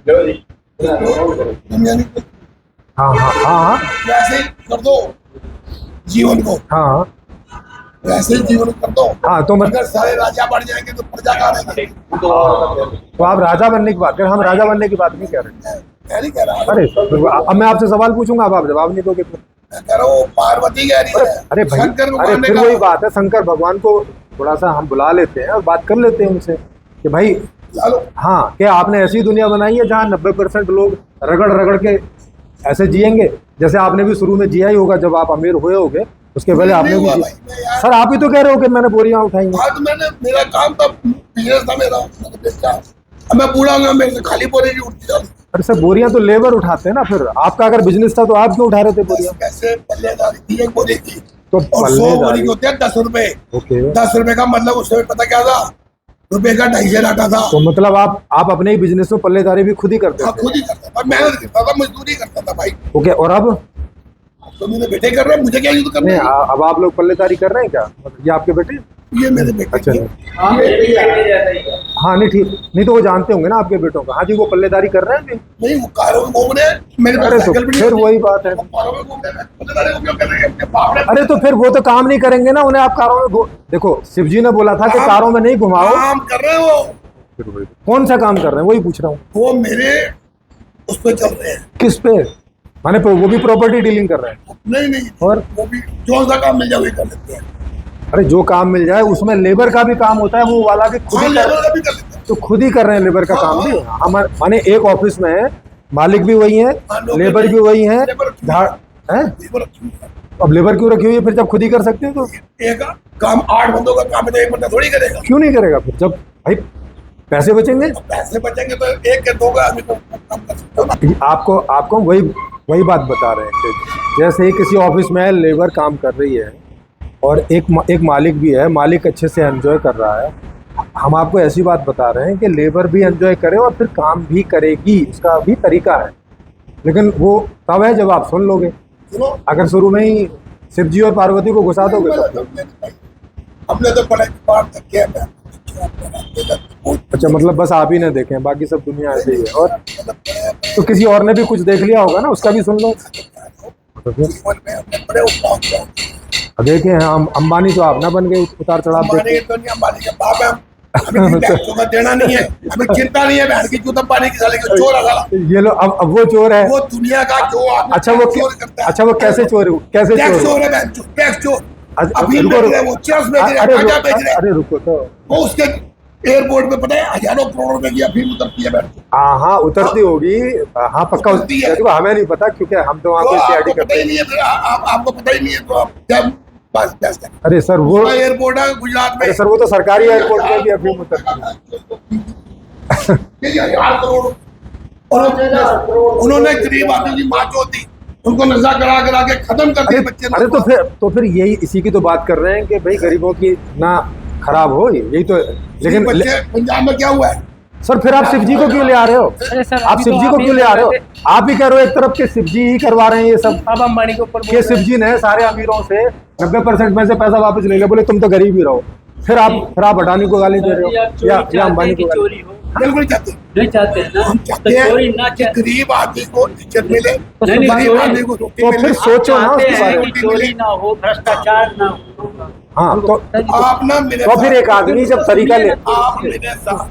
दुनिया नहीं, हाँ हाँ हाँ हाँ वैसे ही कर दो जीवन को, हाँ वैसे ही जीवन कर दो। हाँ तो मतलब अगर सारे राजा बढ़ जाएंगे तो प्रजा कहाँ रहेगी? तो आप राजा बनने की बात कर, हम राजा बनने की बात नहीं कह रहे। मैं नहीं कह रहा, अरे अब मैं आपसे सवाल पूछूंगा, अब आप जवाब नहीं दोगे तो। मैं कह रहा हूँ पार्वती कह रही है। अरे भाई, शंकर अरे भगवान ने फिर कहा, वही बात है, शंकर भगवान को थोड़ा सा हम बुला लेते हैं और बात कर लेते हैं उनसे कि भाई चलो हाँ, क्या आपने ऐसी दुनिया बनाई है जहाँ 90% लोग रगड़ रगड़ के ऐसे जिएंगे जैसे आपने भी शुरू में जिया ही होगा जब आप अमीर हुए होगे, उसके पहले आपने नहीं भी हुआ जिया। भाई, मैं यार सर आप ही तो कह रहे हो कि मैंने बोरियां उठाई हैं। आज मैंने मेरा काम था, बिजनेस था मेरा, मैंने बेचा। अब मैं बूढ़ा हूँ, मेरे से खाली बोरी नहीं उठती जाती। अरे सर बोरियां तो लेबर उठाते हैं ना, फिर आपका अगर बिजनेस था तो आप क्यों उठा रहे थे बोरियां? कैसे पल्लेदारी थी एक बोरी की, तो और 100 बोरी के होते हैं 10 रुपए। ओके, 10 रुपए का मतलब उस समय पता क्या था, रुपए का 250 आता था। तो मतलब आप अपने ही बिजनेस में पल्लेदारी भी खुद ही करते हाँ, थे? खुद ही करता था, मेहनत करता था, मजदूरी करता था भाई। ओके, और अब तो मेरे बेटे कर रहे हैं, मुझे क्या यूज करना नहीं, है? अब आप लोग पल्लेदारी कर रहे हैं क्या? मतलब ये आपके बेटे? ये मेरे बेटे अच्छा की नहीं। है। हाँ नहीं ठीक, नहीं तो वो जानते होंगे ना आपके बेटों का। हाँ जी, वो पल्लेदारी कर रहे हैं अभी? नहीं, वो कारों में घूम रहे हैं, मेरे पास अरे तो साइकिल भी नहीं फिर होती। वही बात है। वो कारों में घूम रहे हैं, पल्लेदारी को क्यों कर रहे हैं? अपने बाप ने अरे तो फिर वो तो काम नहीं करेंगे ना, उन्हें आप कारों में देखो, शिव जी ने बोला था कि कारों में नहीं घुमाओ। काम कर रहे हैं वो। फिर वही कौन सा काम कर रहे हैं वही पूछ रहा हूँ। वो मेरे उस पर चल रहे हैं। किस पे? माने वो भी प्रॉपर्टी डीलिंग कर रहे हैं? नहीं, और वो भी जो सा काम मिल जाए वही कर लेते हैं। अरे जो काम मिल जाए उसमें लेबर का भी काम होता है, वो वाला भी खुद हाँ, ही लेबर का भी कर लेते हैं। तो खुद ही कर रहे हैं लेबर का काम भी। हमारे माने एक ऑफिस में मालिक भी वही है, हाँ, नौकर लेबर भी वही है, लेबर क्यों? झाड़ है। लेबर रखी हुई है। अब लेबर क्यों रखी हुई है फिर, जब खुद ही कर सकते हो तो एक काम 8 बंदों का काम है तो एक बंदा थोड़ी करेगा। क्यों नहीं करेगा फिर? जब भाई पैसे बचेंगे। तो पैसे बचेंगे तो एक या दो का आदमी को काम कर सकते हो ना। आपको वही बात बता रहे हैं कि जैसे ही किसी ऑफिस में लेबर काम कर रही है और एक मालिक भी है, मालिक अच्छे से एंजॉय कर रहा है, हम आपको ऐसी बात बता रहे हैं कि लेबर भी एंजॉय करे और फिर काम भी करेगी, उसका भी तरीका है। लेकिन वो तब है जब आप सुन लोगे। सुनो, अगर शुरू में ही शिव जी और पार्वती को घुसा दोगे तो हमने तो बड़े बार तक किया है। अच्छा, मतलब बस आप ही ने देखे हैं, बाकी सब दुनिया ऐसे ही है। और तो किसी और ने भी कुछ देख लिया होगा ना, उसका भी सुन लो। तो फिर जीवन में हमने बड़े उठाव किया। देखे हैं हम, अंबानी तो आप ना बन गए उतार चढ़ाव देख अंबानी तो नहीं, अंबानी के बाप है हम। हमें किसी बैंकों का देना नहीं है, हमें चिंता नहीं है बहन की चूत अंबानी की साले का चोर है साला। के। ये लो, अब वो चोर है। वो दुनिया का जो आदमी अच्छा वो चोर करता है। अच्छा वो कैसे चोर है? कैसे टैक्स चोर चोर है? है बहन चोर, टैक्स चोर। अच्छा, अभी रुको, बेच रुको। रहे हैं, वो चेयर्स बेच रहे हैं, अरे गांजा बेच रहे हैं। अरे रुको तो। वो उसके एयरपोर्ट पे पता है हजारों करोड़ रुपए की अफीम उतरती है बहन चोर। हाँ उतरती होगी। हाँ पक्का उतरती है। देखो, हमें नहीं पता क्योंकि हम तो वहाँ तो पे आपको सीआईडी पता करते ही हैं। नहीं है, फिर आपको पता ही नहीं है तो आप जब बस बस अरे सर वो एयरपोर्ट है गुजरात में। अरे सर वो तो सरकारी एयरपोर्ट पे भी अफीम उतरती है। ये 1000 करोड़ और उन्होंने गरीब आदमी की माँ जो थी उनको नशा करा के खत्म कर दिए बच्चे। अरे तो फिर यही इसी की तो बात कर रहे हैं कि भाई गरीबों की ना खराब हो, यही तो। लेकिन बच्चे पंजाब में क्या हुआ है? सर फिर आप शिव जी को क्यों ले आ रहे हो? अरे सर, आप अभी शिव तो जी को आप क्यों ये ले आ रहे हो? बोल रहे आप ही कह रहे हो एक तरफ के शिव जी ही करवा रहे हैं ये सब, अब अंबानी के ऊपर बोल कि रहे शिव जी ने सारे अमीरों से 90% में से पैसा वापस ले लिया, बोले तुम तो गरीब ही रहो। फिर आप अडानी को गाली दे रहे हो या अंबानी को गाली। चोरी हो बिल्कुल चाहते हैं। नहीं चाहते हैं ना, हम तो चाहते चोरी हैं ना कि चाहते गरीब आदमी को इज्जत मिले, नहीं, नहीं, गरीब चोरी- आदमी को रोटी तो मिले। फिर सोचो ना चाहते उसके हैं बारे कि में। चोरी ना हो, भ्रष्टाचार ना हो। हाँ तो आप ना मेरे फिर साथ- एक आदमी जब तरीका ले, आप मेरे साथ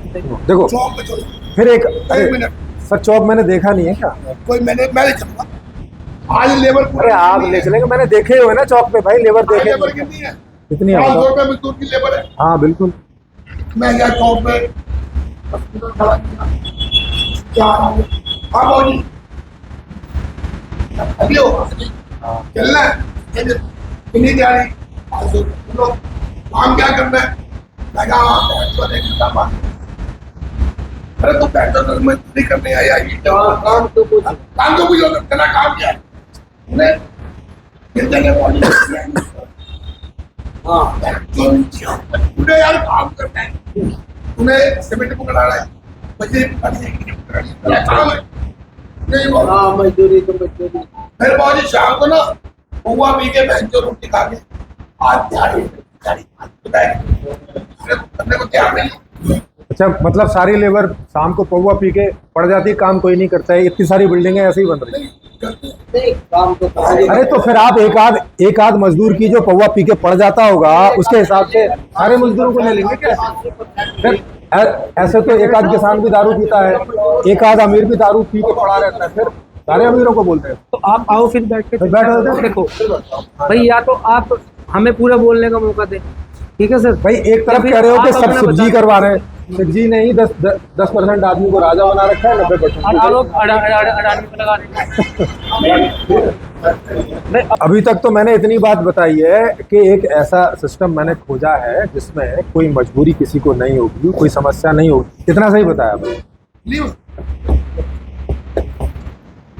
देखो चौक पे चलो। फिर एक एक मिनट, सर चौक मैंने देखा नहीं है क्या? मैं ले चलूंगा। आज लेबर अरे आप ले चलेंगे, मैंने देखे हुए ना चौक पे भाई, लेबर देखे लेबर कितनी है? कितनी है 500 बताओ? रुपए मजदूर की लेबर है। हाँ बिल्कुल। मैं गया चौक पे, क्या हाँ भाजी अभी हो चलना है, कितनी दिहाड़ी? 500 रुपए। काम क्या करना है? मैं कहा अरे तो पैसा में नहीं करने आया, काम तो कुछ तेरा काम क्या है? उन्हें उन्हें यार काम करना है, उन्हें सीमेंट को बनाना है, बजरी पकानी है, तेरा काम है नहीं वो। हाँ, मजदूरी तो मजदूरी। फिर बाजी शाम को ना हुआ पी के बहन जो रोटी खा के आज दिहाड़ी करने को तैयार नहीं। अच्छा मतलब सारी लेबर शाम को पौवा पी के पड़ जाती है, काम कोई नहीं करता है, इतनी सारी बिल्डिंगें ऐसे ही बन रही हैं। नहीं, काम तो अरे तो फिर आप एक आध मजदूर की जो पौवा पी के पड़ जाता होगा उसके हिसाब से सारे मजदूरों को ले लेंगे क्या? फिर ऐसे तो एक आध किसान भी दारू पीता है, एक आध अमीर भी दारू पी के पड़ा रहता है, फिर सारे अमीरों को बोलते हैं। तो आप आओ फिर बैठ के बैठो। देखो भाई, या तो आप हमें पूरा बोलने का मौका दें, ठीक है सर? भाई एक तरफ कह रहे हो कि सब शिव जी करवा रहे हैं, शिव जी ने ही 10% आदमी को राजा बना रखा है, 90% लोग अडानी को लगा रहे हैं। अभी तक तो मैंने इतनी बात बताई है कि एक ऐसा सिस्टम मैंने खोजा है जिसमें कोई मजबूरी किसी को नहीं होगी, कोई समस्या नहीं होगी। कितना सही बताया भाई?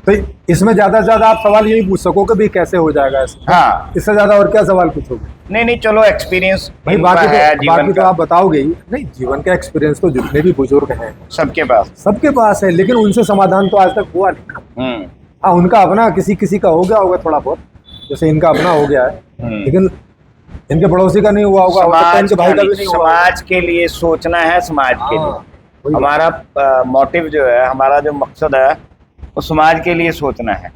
तो इसमें ज्यादा से ज्यादा आप सवाल यही पूछ सको कि भाई कैसे हो जाएगा ऐसे। हाँ इससे ज्यादा और क्या सवाल पूछोगे? नहीं नहीं, चलो एक्सपीरियंस भाई बाकी तो आप बताओगे ही नहीं। जीवन का एक्सपीरियंस तो जितने भी बुजुर्ग हैं सबके पास है, लेकिन उनसे समाधान तो आज तक हुआ नहीं। हाँ, उनका अपना किसी किसी का हो गया होगा थोड़ा बहुत, जैसे इनका अपना हो गया है, लेकिन इनके पड़ोसी का नहीं हुआ होगा, हो सकता है इनके भाई का भी नहीं हुआ होगा। समाज के लिए सोचना है, समाज के हाँ, लिए वही हमारा मोटिव जो है, हमारा जो मकसद है वो समाज के लिए सोचना है।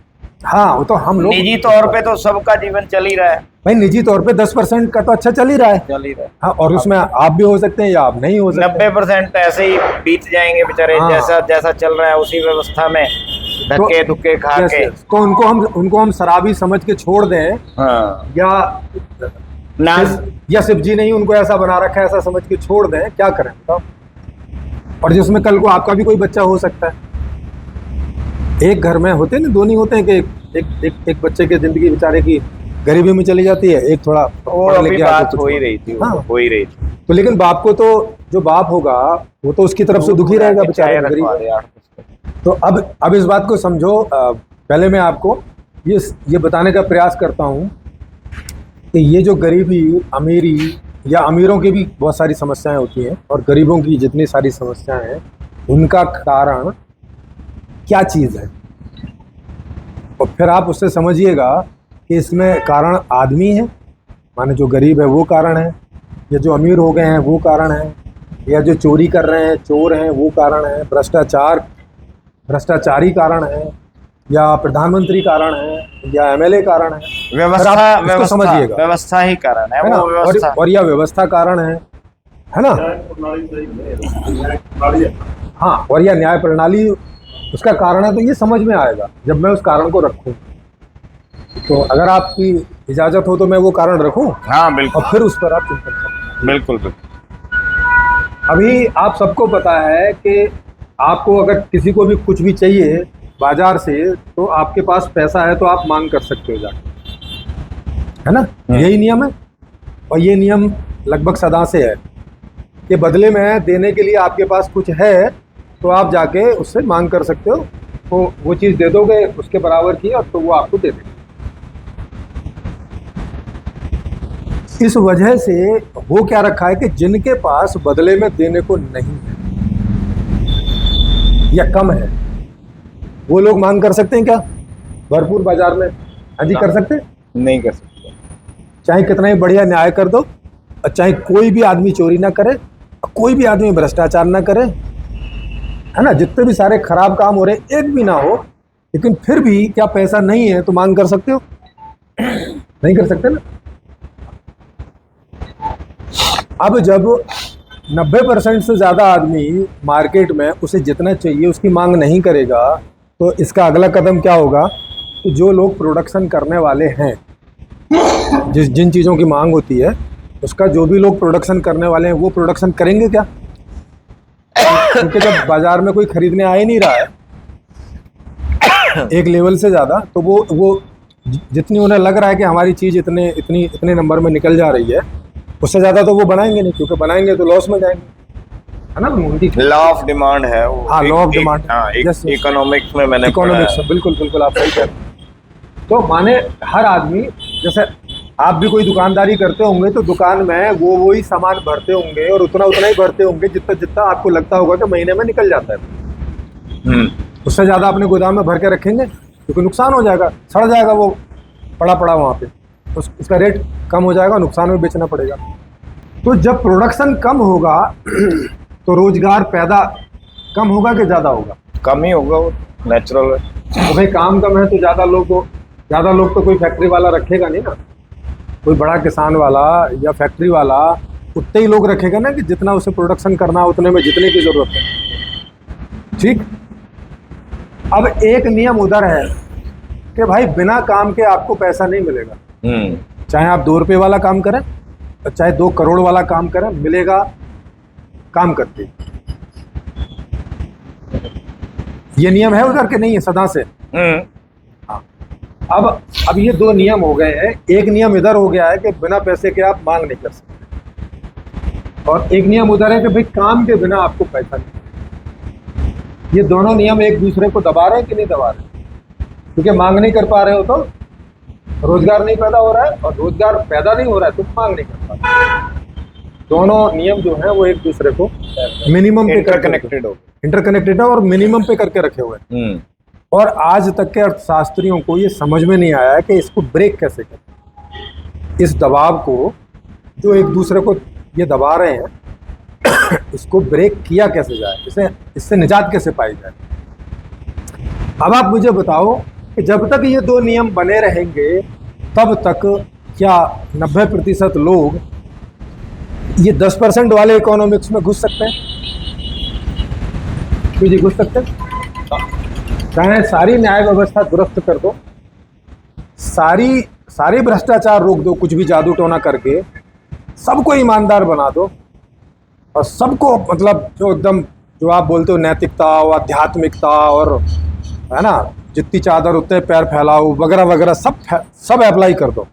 हाँ, वो तो हम लोग निजी तौर पे तो सबका जीवन चल ही रहा है, भाई निजी तौर पे 10% का तो अच्छा चल ही रहा है। हाँ, और उसमें आप भी हो सकते हैं या आप नहीं हो सकते। 90% ऐसे ही बीत जाएंगे बेचारे। हाँ। जैसा जैसा चल रहा है उसी व्यवस्था में धक्के धुक्के खा यस, के। यस। तो उनको हम शराबी समझ के छोड़ दें, हाँ या ना, या शिव जी नहीं उनको ऐसा बना रखा है ऐसा समझ के छोड़ दें, क्या करें बताओ? और जिसमें कल को आपका भी कोई बच्चा हो सकता है। एक घर में होते हैं ना, दो नहीं होते हैं कि एक बच्चे की जिंदगी बेचारे की गरीबी में चली जाती है, एक थोड़ा वो पढ़ अभी लिख के बात आके हो कुछ ही रही थी, हाँ। हो ही रही थी। तो लेकिन बाप को तो, जो बाप होगा वो तो उसकी तरफ से दुखी रहेगा बेचारे, चाय गरीब रखवा है। दे 8 तो अब इस बात को समझो। पहले मैं आपको ये बताने का प्रयास करता हूँ कि ये जो गरीबी, अमीरी, या अमीरों की भी बहुत सारी समस्याएं होती हैं और गरीबों की जितनी सारी समस्याएं हैं, उनका कारण क्या चीज़ है, और फिर आप उससे समझिएगा कि इसमें कारण आदमी है, माने जो गरीब है वो कारण है, या जो अमीर हो गए हैं वो कारण है, या जो चोरी कर रहे हैं चोर हैं वो कारण है, भ्रष्टाचारी कारण है, या प्रधानमंत्री कारण है, या एमएलए कारण है। फिर आप इसको समझिएगा, व्यवस्था ही कारण है है ना? वो व्यवस्था। और यह व्यवस्था कारण है ना? हाँ, और यह न्याय प्रणाली उसका कारण है। तो ये समझ में आएगा जब मैं उस कारण को रखूं। तो अगर आपकी इजाजत हो तो मैं वो कारण रखूं, हाँ बिल्कुल, और फिर उस पर आप चिंतन करें। बिल्कुल बिल्कुल। अभी आप सबको पता है कि आपको अगर किसी को भी कुछ भी चाहिए बाजार से, तो आपके पास पैसा है तो आप मांग कर सकते हो जाके, है ना? यही नियम है, और ये नियम लगभग सदा से है कि बदले में देने के लिए आपके पास कुछ है तो आप जाके उससे मांग कर सकते हो, तो वो चीज़ दे दोगे उसके बराबर की, और तो वो आपको दे देंगे। इस वजह से वो क्या रखा है कि जिनके पास बदले में देने को नहीं है या कम है, वो लोग मांग कर सकते हैं क्या भरपूर बाजार में? हाँ जी, कर सकते हैं? नहीं कर सकते। चाहे कितना ही बढ़िया न्याय कर दो, और चाहे कोई भी आदमी चोरी ना करे, कोई भी आदमी भ्रष्टाचार ना करे, है ना, जितने भी सारे खराब काम हो रहे एक भी ना हो, लेकिन फिर भी क्या पैसा नहीं है तो मांग कर सकते हो? नहीं कर सकते ना। अब जब 90% से ज़्यादा आदमी मार्केट में उसे जितना चाहिए उसकी मांग नहीं करेगा, तो इसका अगला कदम क्या होगा कि जो लोग प्रोडक्शन करने वाले हैं, जिन चीज़ों की मांग होती है उसका जो भी लोग प्रोडक्शन करने वाले हैं वो प्रोडक्शन करेंगे क्या? क्योंकि जब बाजार में कोई खरीदने आ ही नहीं रहा है एक लेवल से ज़्यादा, तो वो जितनी उन्हें लग रहा है कि हमारी चीज़ इतने नंबर में निकल जा रही है, उससे ज़्यादा तो वो बनाएंगे नहीं, क्योंकि बनाएंगे तो लॉस में जाएंगे, है ना? उनकी लॉ ऑफ डिमांड है वो। हाँ, लॉ ऑफ डिमांड। हाँ, Yes, yes. इकोनॉमिक्स में मैंने इकोनॉमिक्स, बिल्कुल बिल्कुल आप सही कह रहे हैं। तो माने हर आदमी, जैसे आप भी कोई दुकानदारी करते होंगे तो दुकान में वो ही सामान भरते होंगे और उतना ही भरते होंगे जितना आपको लगता होगा कि महीने में निकल जाता है। उससे ज़्यादा अपने गोदाम में भर के रखेंगे क्योंकि नुकसान हो जाएगा, सड़ जाएगा वो पड़ा वहाँ पे, उसका रेट कम हो जाएगा, नुकसान में बेचना पड़ेगा। तो जब प्रोडक्शन कम होगा तो रोजगार पैदा कम होगा कि ज़्यादा होगा? कम ही होगा, वो नेचुरल है। तो भाई काम कम है तो ज़्यादा लोग तो कोई फैक्ट्री वाला रखेगा नहीं ना, कोई बड़ा किसान वाला या फैक्ट्री वाला उतने ही लोग रखेगा ना कि जितना उसे प्रोडक्शन करना है उतने में जितने की ज़रूरत है। ठीक, अब एक नियम उधर है कि भाई बिना काम के आपको पैसा नहीं मिलेगा। चाहे आप 2 रुपये वाला काम करें और चाहे 2 करोड़ वाला काम करें, मिलेगा काम करते। ये नियम है उधर के नहीं है सदा से? हाँ। अब ये 2 नियम हो गए हैं। एक नियम इधर हो गया है कि बिना पैसे के आप मांग नहीं कर सकते, और एक नियम उधर है कि भाई काम के बिना आपको पैसा नहीं। ये दोनों नियम एक दूसरे को दबा रहे हैं कि नहीं दबा रहे? क्योंकि मांग नहीं कर पा रहे हो तो रोजगार नहीं पैदा हो रहा है, और रोजगार पैदा नहीं हो रहा है तो मांग नहीं कर पा रहे। दोनों नियम जो हैं वो एक दूसरे को मिनिमम पे इंटरकनेक्टेड हो इंटरकनेक्टेड है और मिनिमम पे करके रखे हुए हैं। और आज तक के अर्थशास्त्रियों को ये समझ में नहीं आया है कि इसको ब्रेक कैसे करें, इस दबाव को जो एक दूसरे को ये दबा रहे हैं इसको ब्रेक किया कैसे जाए, इससे निजात कैसे पाई जाए। अब आप मुझे बताओ कि जब तक ये दो नियम बने रहेंगे तब तक क्या 90% लोग ये 10% वाले इकोनॉमिक्स में घुस सकते हैं? क्यों जी घुस सकते हैं? चाहे सारी न्याय व्यवस्था दुरुस्त कर दो, सारी भ्रष्टाचार रोक दो, कुछ भी जादू टोना करके सबको ईमानदार बना दो, और सबको मतलब जो एकदम जो आप बोलते हो नैतिकता और आध्यात्मिकता और है ना, जितनी चादर उतने पैर फैलाओ वगैरह वगैरह सब अप्लाई कर दो।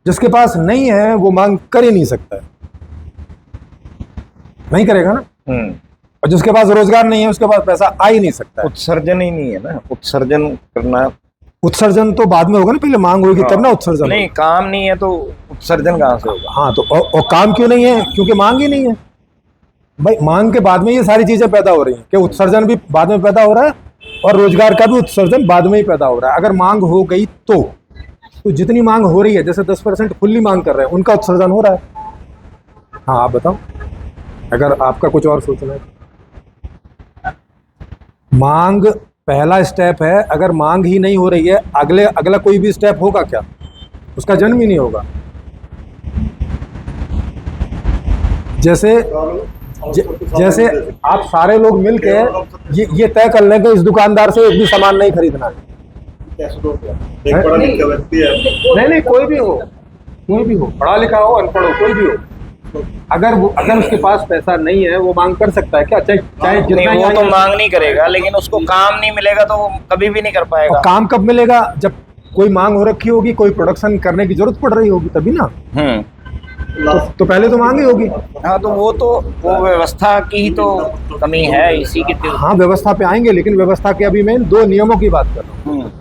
जिसके पास नहीं है वो मांग कर ही नहीं सकता है, नहीं करेगा ना। और जिसके पास रोजगार नहीं है उसके पास पैसा आ ही नहीं सकता है। उत्सर्जन ही नहीं है ना, उत्सर्जन करना। उत्सर्जन तो बाद में होगा ना, पहले मांग होगी तब ना उत्सर्जन। नहीं, काम नहीं है तो उत्सर्जन कहाँ से होगा? हाँ, तो और काम क्यों नहीं है? क्योंकि मांग ही नहीं है भाई। मांग के बाद में ये सारी चीजें पैदा हो रही हैं कि उत्सर्जन भी बाद में पैदा हो रहा है और रोजगार का भी उत्सर्जन बाद में ही पैदा हो रहा है। अगर मांग हो गई तो जितनी मांग हो रही है, जैसे 10% खुली मांग कर रहे हैं, उनका उत्सर्जन हो रहा है। हाँ, आप बताओ अगर आपका कुछ और सोचना है। मांग पहला स्टेप है, अगर मांग ही नहीं हो रही है अगला कोई भी स्टेप होगा क्या? उसका जन्म ही नहीं होगा। जैसे आप सारे लोग मिलके ये तय कर लें कि इस दुकानदार से एक भी सामान नहीं खरीदना है। एक पढ़ा लिखा व्यक्ति है, नहीं, कोई भी हो, पढ़ा लिखा हो अनपढ़ हो, कोई भी हो, अगर उसके पास पैसा नहीं है वो मांग कर सकता है क्या? चाहे जितना नहीं, वो तो मांग नहीं करेगा, लेकिन उसको काम नहीं मिलेगा तो वो कभी भी नहीं कर पाएगा। काम कब मिलेगा? जब कोई मांग हो रखी होगी, कोई प्रोडक्शन करने की जरूरत पड़ रही होगी तभी ना। तो पहले तो मांग ही होगी। हाँ, तो वो व्यवस्था की ही तो कमी है, इसी की तो। हाँ, व्यवस्था पे आएंगे, लेकिन व्यवस्था के अभी मैं इन दो नियमों की बात कर रहा हूँ।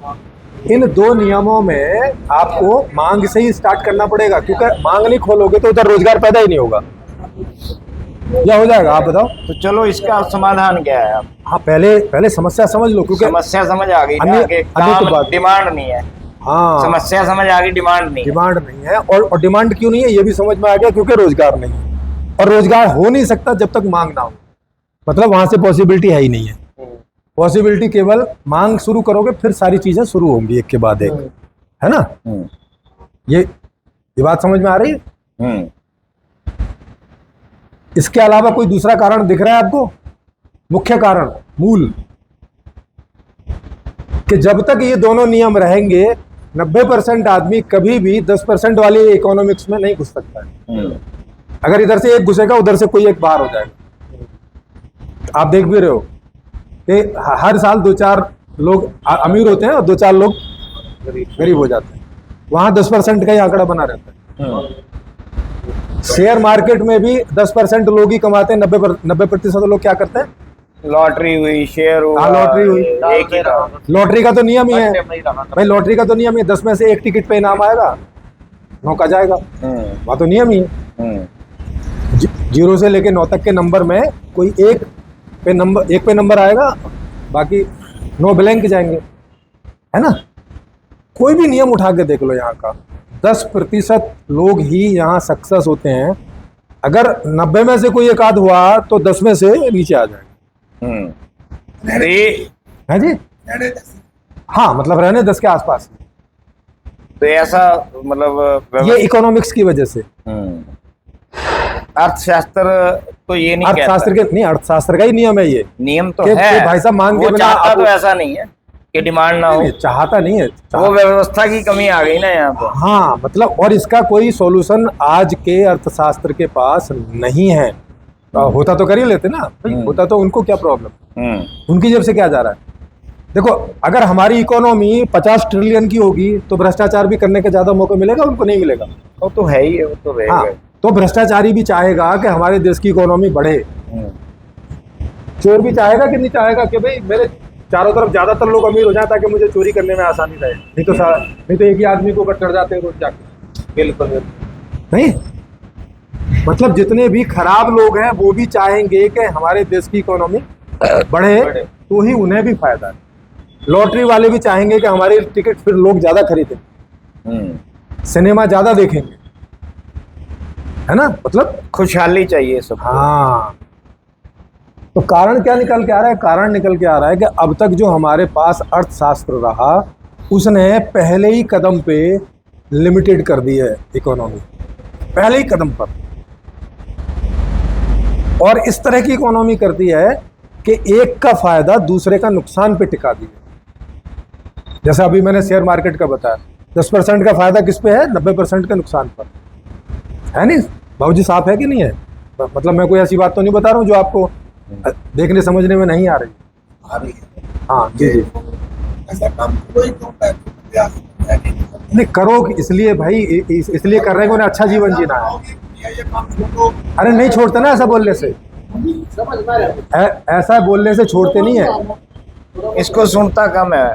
इन दो नियमों में आपको मांग से ही स्टार्ट करना पड़ेगा, क्योंकि मांग नहीं खोलोगे तो उधर रोजगार पैदा ही नहीं होगा। क्या हो जाएगा आप बताओ? तो चलो, इसका समाधान क्या है? हाँ, पहले समस्या समझ लो, क्योंकि समस्या समझ आ गई ना कि काम डिमांड नहीं है। हाँ, समस्या समझ आ गई, डिमांड नहीं है। और डिमांड क्यों नहीं है ये भी समझ में आ गया, क्योंकि रोजगार नहीं है, और रोजगार हो नहीं सकता जब तक मांग ना हो। मतलब वहां से पॉसिबिलिटी है ही नहीं है। पॉसिबिलिटी केवल मांग शुरू करोगे फिर सारी चीजें शुरू होंगी एक के बाद एक, है ना। ये बात समझ में आ रही है? इसके अलावा कोई दूसरा कारण दिख रहा है आपको? मुख्य कारण, मूल, कि जब तक ये दोनों नियम रहेंगे 90% आदमी कभी भी 10% वाली इकोनॉमिक्स में नहीं घुस सकता है। अगर इधर से एक घुसेगा उधर से कोई एक बाहर हो जाएगा। आप देख भी रहे हो कि हर साल 2-4 लोग अमीर होते हैं और 2-4 लोग गरीब हो जाते हैं। वहां 10% का ही आंकड़ा बना रहता है। शेयर मार्केट में भी 10% लोग ही कमाते हैं, 90% लोग क्या करते हैं? लॉटरी हुई, शेयर हुआ, लॉटरी हुई, एक ही रहा। लॉटरी का तो नियम ही है भाई, लॉटरी का तो नियम ही है, 10 में से एक टिकट पे इनाम आएगा, 9 का जाएगा। वहां तो नियम ही है। 0 से लेके 9 तक के नंबर में कोई एक पे नंबर आएगा, बाकी 9 ब्लैंक जाएंगे, है ना। कोई भी नियम उठा के देख लो, यहाँ का 10% लोग ही यहाँ सक्सेस होते हैं। अगर 90 में से कोई एक आध हुआ तो 10 में से नीचे आ जाएगा। है जी। हाँ, मतलब रहने 10 के आसपास। तो ऐसा मतलब ये इकोनॉमिक्स की वजह से। अर्थशास्त्र तो ये नहीं कहता। अर्थशास्त्र का ही नियम है ये। नियम तो है है भाई साहब, मांग के बिना चाहता तो ऐसा नहीं है कि डिमांड ना हो। चाहता नहीं है, वो व्यवस्था की कमी आ गई ना यहाँ पर। हाँ, मतलब और इसका कोई सॉल्यूशन आज के अर्थशास्त्र के पास नहीं है। होता तो कर ही लेते ना भाई, होता तो उनको क्या प्रॉब्लम, उनकी जेब से क्या जा रहा है। देखो, अगर हमारी इकोनॉमी 50 ट्रिलियन की होगी तो भ्रष्टाचार भी करने के ज्यादा मौके मिलेगा, उनको नहीं मिलेगा। वो तो है ही है, वो तो रहेगा। हाँ, तो भ्रष्टाचारी भी चाहेगा कि हमारे देश की इकोनॉमी बढ़े, चोर भी चाहेगा कि नहीं चाहेगा कि भाई मेरे चारों तरफ ज़्यादातर लोग अमीर हो जाए ताकि मुझे चोरी करने में आसानी रहे, नहीं तो एक ही आदमी के ऊपर चढ़ जाते हैं रोज जाके। बिल्कुल नहीं, मतलब जितने भी खराब लोग हैं वो भी चाहेंगे कि हमारे देश की इकोनॉमी बढ़े, तो ही उन्हें भी फायदा है। लॉटरी वाले भी चाहेंगे कि हमारी टिकट फिर लोग ज़्यादा खरीदें, सिनेमा ज़्यादा देखेंगे, है ना, मतलब खुशहाली चाहिए सब। हाँ। तो कारण क्या निकल के आ रहा है? कारण निकल के आ रहा है कि अब तक जो हमारे पास अर्थशास्त्र रहा उसने पहले ही कदम पे लिमिटेड कर दी है इकोनॉमी, पहले ही कदम पर। और इस तरह की इकोनॉमी करती है कि एक का फायदा दूसरे का नुकसान पे टिका दिया। जैसा अभी मैंने शेयर मार्केट का बताया, 10% का फायदा किस पे है? 90% के नुकसान पर है। नहीं बाबूजी, साफ है कि नहीं है? मतलब मैं कोई ऐसी बात तो नहीं बता रहा हूँ जो आपको देखने समझने में नहीं आ रही। आ रही है। हाँ जी जी। ऐसा काम कोई क्यों करता है? नहीं करो इसलिए भाई, इसलिए कर रहे हैं कि उन्हें अच्छा जीवन जीना है। ये काम छोड़ो। अरे नहीं छोड़ते ना, ऐसा बोलने से, समझ में आ रहा है। ऐसा बोलने से छोड़ते नहीं है। इसको सुनता कम है।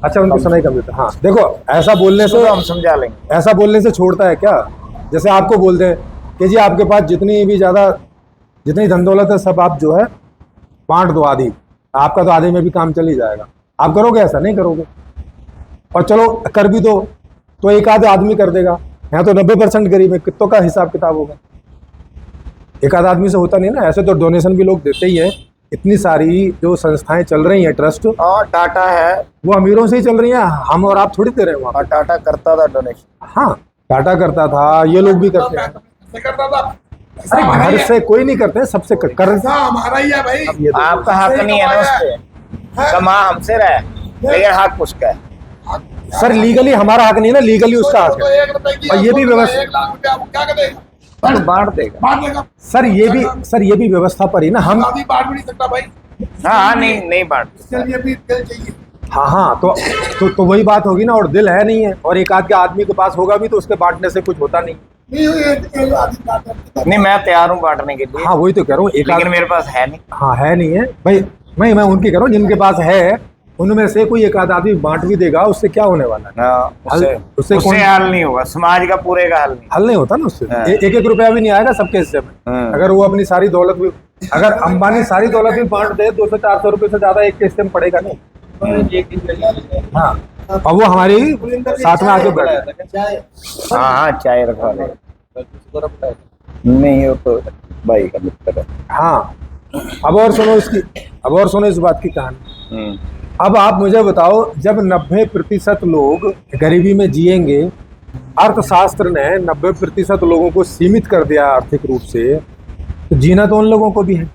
अच्छा, उनको सुनाई कम देता। हाँ देखो, ऐसा बोलने से, तो हम समझा लेंगे। ऐसा बोलने से छोड़ता है क्या? जैसे आपको बोल दें कि जी आपके पास जितनी धन दौलत है सब आप जो है बांट दो आधी, आपका तो आधे में भी काम चल ही जाएगा। आप करोगे? ऐसा नहीं करोगे। और चलो कर भी दो तो एक आध आदमी कर देगा। यहाँ तो 90% गरीब है, कितनों का हिसाब किताब होगा? एक आध आदमी से होता नहीं ना। ऐसे तो डोनेशन भी लोग देते ही हैं। इतनी सारी जो संस्थाएं चल रही हैं, ट्रस्ट, और टाटा है, वो अमीरों से ही चल रही हैं। हम और आप थोड़ी दे रहे हैं वहाँ। और टाटा करता था डोनेशन। हाँ, टाटा करता था, ये लोग भी करते हैं। ऐसे करता था। अरे घर से कोई नहीं करते हैं, सबसे कर पैसा हमारा ही है भाई। अब ये देखो। आपका हक नहीं है ना उस पे, कमा हमसे रहा है, लेकिन हक उसका है। सर लीगली हमारा हक नहीं है ना, लीगली उसका हक तो है। 1 रुपए की और ये भी व्यवस्था, 1 लाख रुपया वो क्या करेगा? तो बांट देगा। बांट देगा। सर ये भी व्यवस्था पर ही ना हम। आदमी बांट भी नहीं सकता भाई। हाँ, नहीं बांट इसके लिए भी दिल चाहिए। हाँ तो वही बात होगी ना। और दिल है नहीं है, और एक आध के आदमी के पास होगा भी तो उसके बांटने से कुछ होता नहीं। नहीं ये आदमी बांट देता। नहीं, मैं तैयार हूँ बांटने के लिए। हाँ वही तो कह रहा हूँ, एक लेकिन मेरे पास है नहीं। हाँ है नहीं है भाई। मैं उनकी कह रहा हूँ जिनके पास है, उनमें से कोई एक आध आदमी बांट भी देगा, उससे क्या होने वाला है? हाँ, उससे उससे हल नहीं होगा, समाज का पूरे का हल नहीं। हल नहीं होता ना उससे। हाँ। एक रुपया भी नहीं आएगा सबके हिस्से में। हाँ। अगर वो अपनी सारी दौलत भी, अगर अंबानी सारी दौलत भी बांट दे 200-400 रुपए से ज्यादा एक के हिस्से में पड़ेगा नहीं। हाँ, और वो हमारी साथ में आके बैठ। हाँ, चाय रखवा दे। नहीं, वो तो भाई का मित्र है। हाँ, अब और सुनो इस बात की कहानी। अब आप मुझे बताओ, जब 90% लोग गरीबी में जिएंगे, अर्थशास्त्र ने 90% लोगों को सीमित कर दिया आर्थिक रूप से, तो जीना तो उन लोगों को भी है।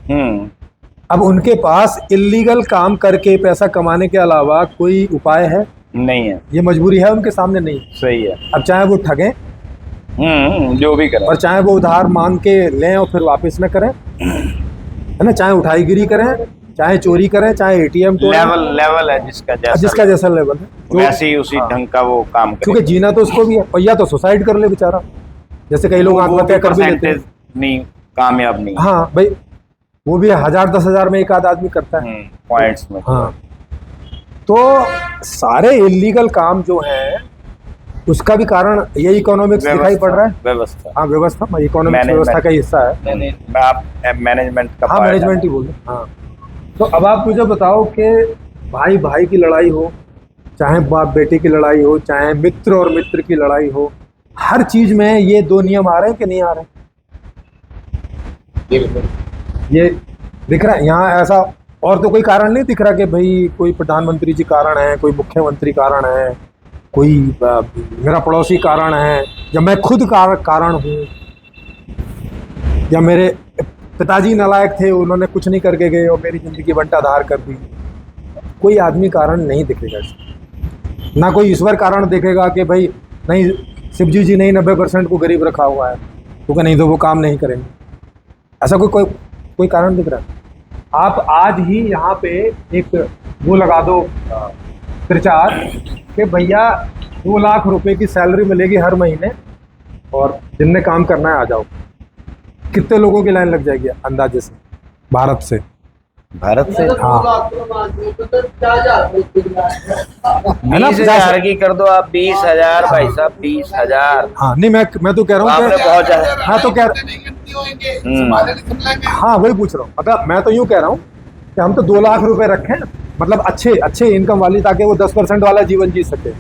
अब उनके पास इल्लीगल काम करके पैसा कमाने के अलावा कोई उपाय है? नहीं है। ये मजबूरी है उनके सामने? नहीं। सही है। अब चाहे वो ठगें, जो भी करें, और चाहे वो उधार मांग के लें और फिर वापस न करें, है ना, चाहे उठाईगिरी करें, चाहे चोरी करें, चाहे एटीएम तोड़ें, लेवल है जिसका जैसा लेवल है, वैसे ही उसी ढंग का वो काम करे। क्योंकि जीना तो उसको भी है। और या तो सुसाइड कर ले बेचारा, जैसे कई लोग आत्महत्या कर भी लेते हैं। नहीं, कामयाब नहीं। हाँ भाई, वो भी 1000-10,000 में एक आध आदमी करता है। पॉइंट्स में। हाँ, तो सारे इलीगल काम जो है उसका भी कारण ये इकोनॉमिक्स दिखाई पड़ रहा है। व्यवस्था। हाँ व्यवस्था, इकोनॉमिक्स व्यवस्था का हिस्सा है। आप मैनेजमेंट का। हाँ मैनेजमेंट ही बोले। हाँ, तो अब आप मुझे बताओ कि भाई भाई की लड़ाई हो, चाहे बाप बेटे की लड़ाई हो, चाहे मित्र और मित्र की लड़ाई हो, हर चीज में ये दो नियम आ रहे हैं कि नहीं आ रहे? ये दिख रहा है यहाँ ऐसा, और तो कोई कारण नहीं दिख रहा कि भाई कोई प्रधानमंत्री जी कारण है, कोई मुख्यमंत्री कारण है, कोई मेरा पड़ोसी कारण है, या मैं खुद कारण हूँ, या मेरे पिताजी नालायक थे, उन्होंने कुछ नहीं करके गए और मेरी ज़िंदगी बंटाधार कर दी। कोई आदमी कारण नहीं दिखेगा इसमें। ना कोई ईश्वर कारण देखेगा कि भाई नहीं शिवजी जी ने 90% को गरीब रखा हुआ है, क्योंकि नहीं तो वो काम नहीं करेंगे। ऐसा कोई कारण दिख रहा है? आप आज ही यहाँ पे एक वो लगा दो प्रचार कि भैया 2 लाख रुपए की सैलरी मिलेगी हर महीने और जिनने काम करना है आ जाओ। कितने लोगों की लाइन लग जाएगी अंदाजे से भारत से? भारत से हाँ। 2 लाख रुपए मांगते हो तो 4,000 है ना, 20,000 की कर दो आप, 20,000 भाई साहब, 20,000। हाँ नहीं, मैं तो कह रहा हूँ आपने कि बहुत ज्यादा। मैं तो कह हाँ वही पूछ रहा हूँ, मतलब मैं तो यूँ कह रहा हूँ कि हम तो 2 लाख रुपए रखें, मतलब अच्छे इनकम वाली, ताकि वो 10% वाला जीवन जी सके।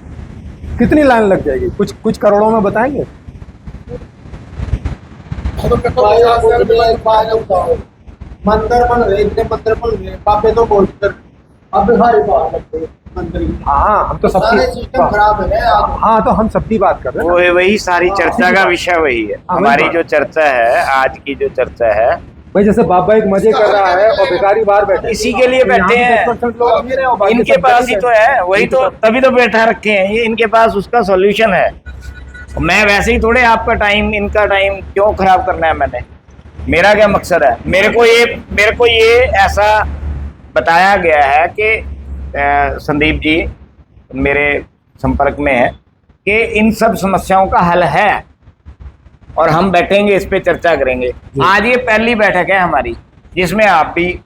कितनी लाइन लग जाएगी? कुछ करोड़ों में बताएंगे? मंदिर बन रहे, इतने मंदिर बन रहे, बापे तो बोलते अब सारे बाहर लगते हैं मंदिर की। हाँ हम तो सारे सिस्टम खराब है यार। हाँ तो हम सबकी बात कर रहे हैं ना। वही सारी चर्चा का विषय वही है। हाँ, हमारी वही जो चर्चा है, आज की जो चर्चा है, भाई जैसे बाबा एक मजे कर रहा है और भिखारी बाहर बैठे, इसी के लिए तो यहाँ बैठे पे हैं। 10% लोग अमीर हैं और बाकी इनके सब पास गरीब ही हैं। तो है, वही तो तभी तो बैठा रखे हैं ये, इनके पास उसका सॉल्यूशन है। मैं वैसे ही थोड़े आपका टाइम, इनका टाइम क्यों खराब करना है मैंने? मेरा क्या मकसद है? मेरे को ये ऐसा बताया गया है कि संदीप जी मेरे संपर्क में है कि इन सब समस्याओं का हल है और हम बैठेंगे, इस पे चर्चा करेंगे। आज ये पहली बैठक है हमारी जिसमें आप भी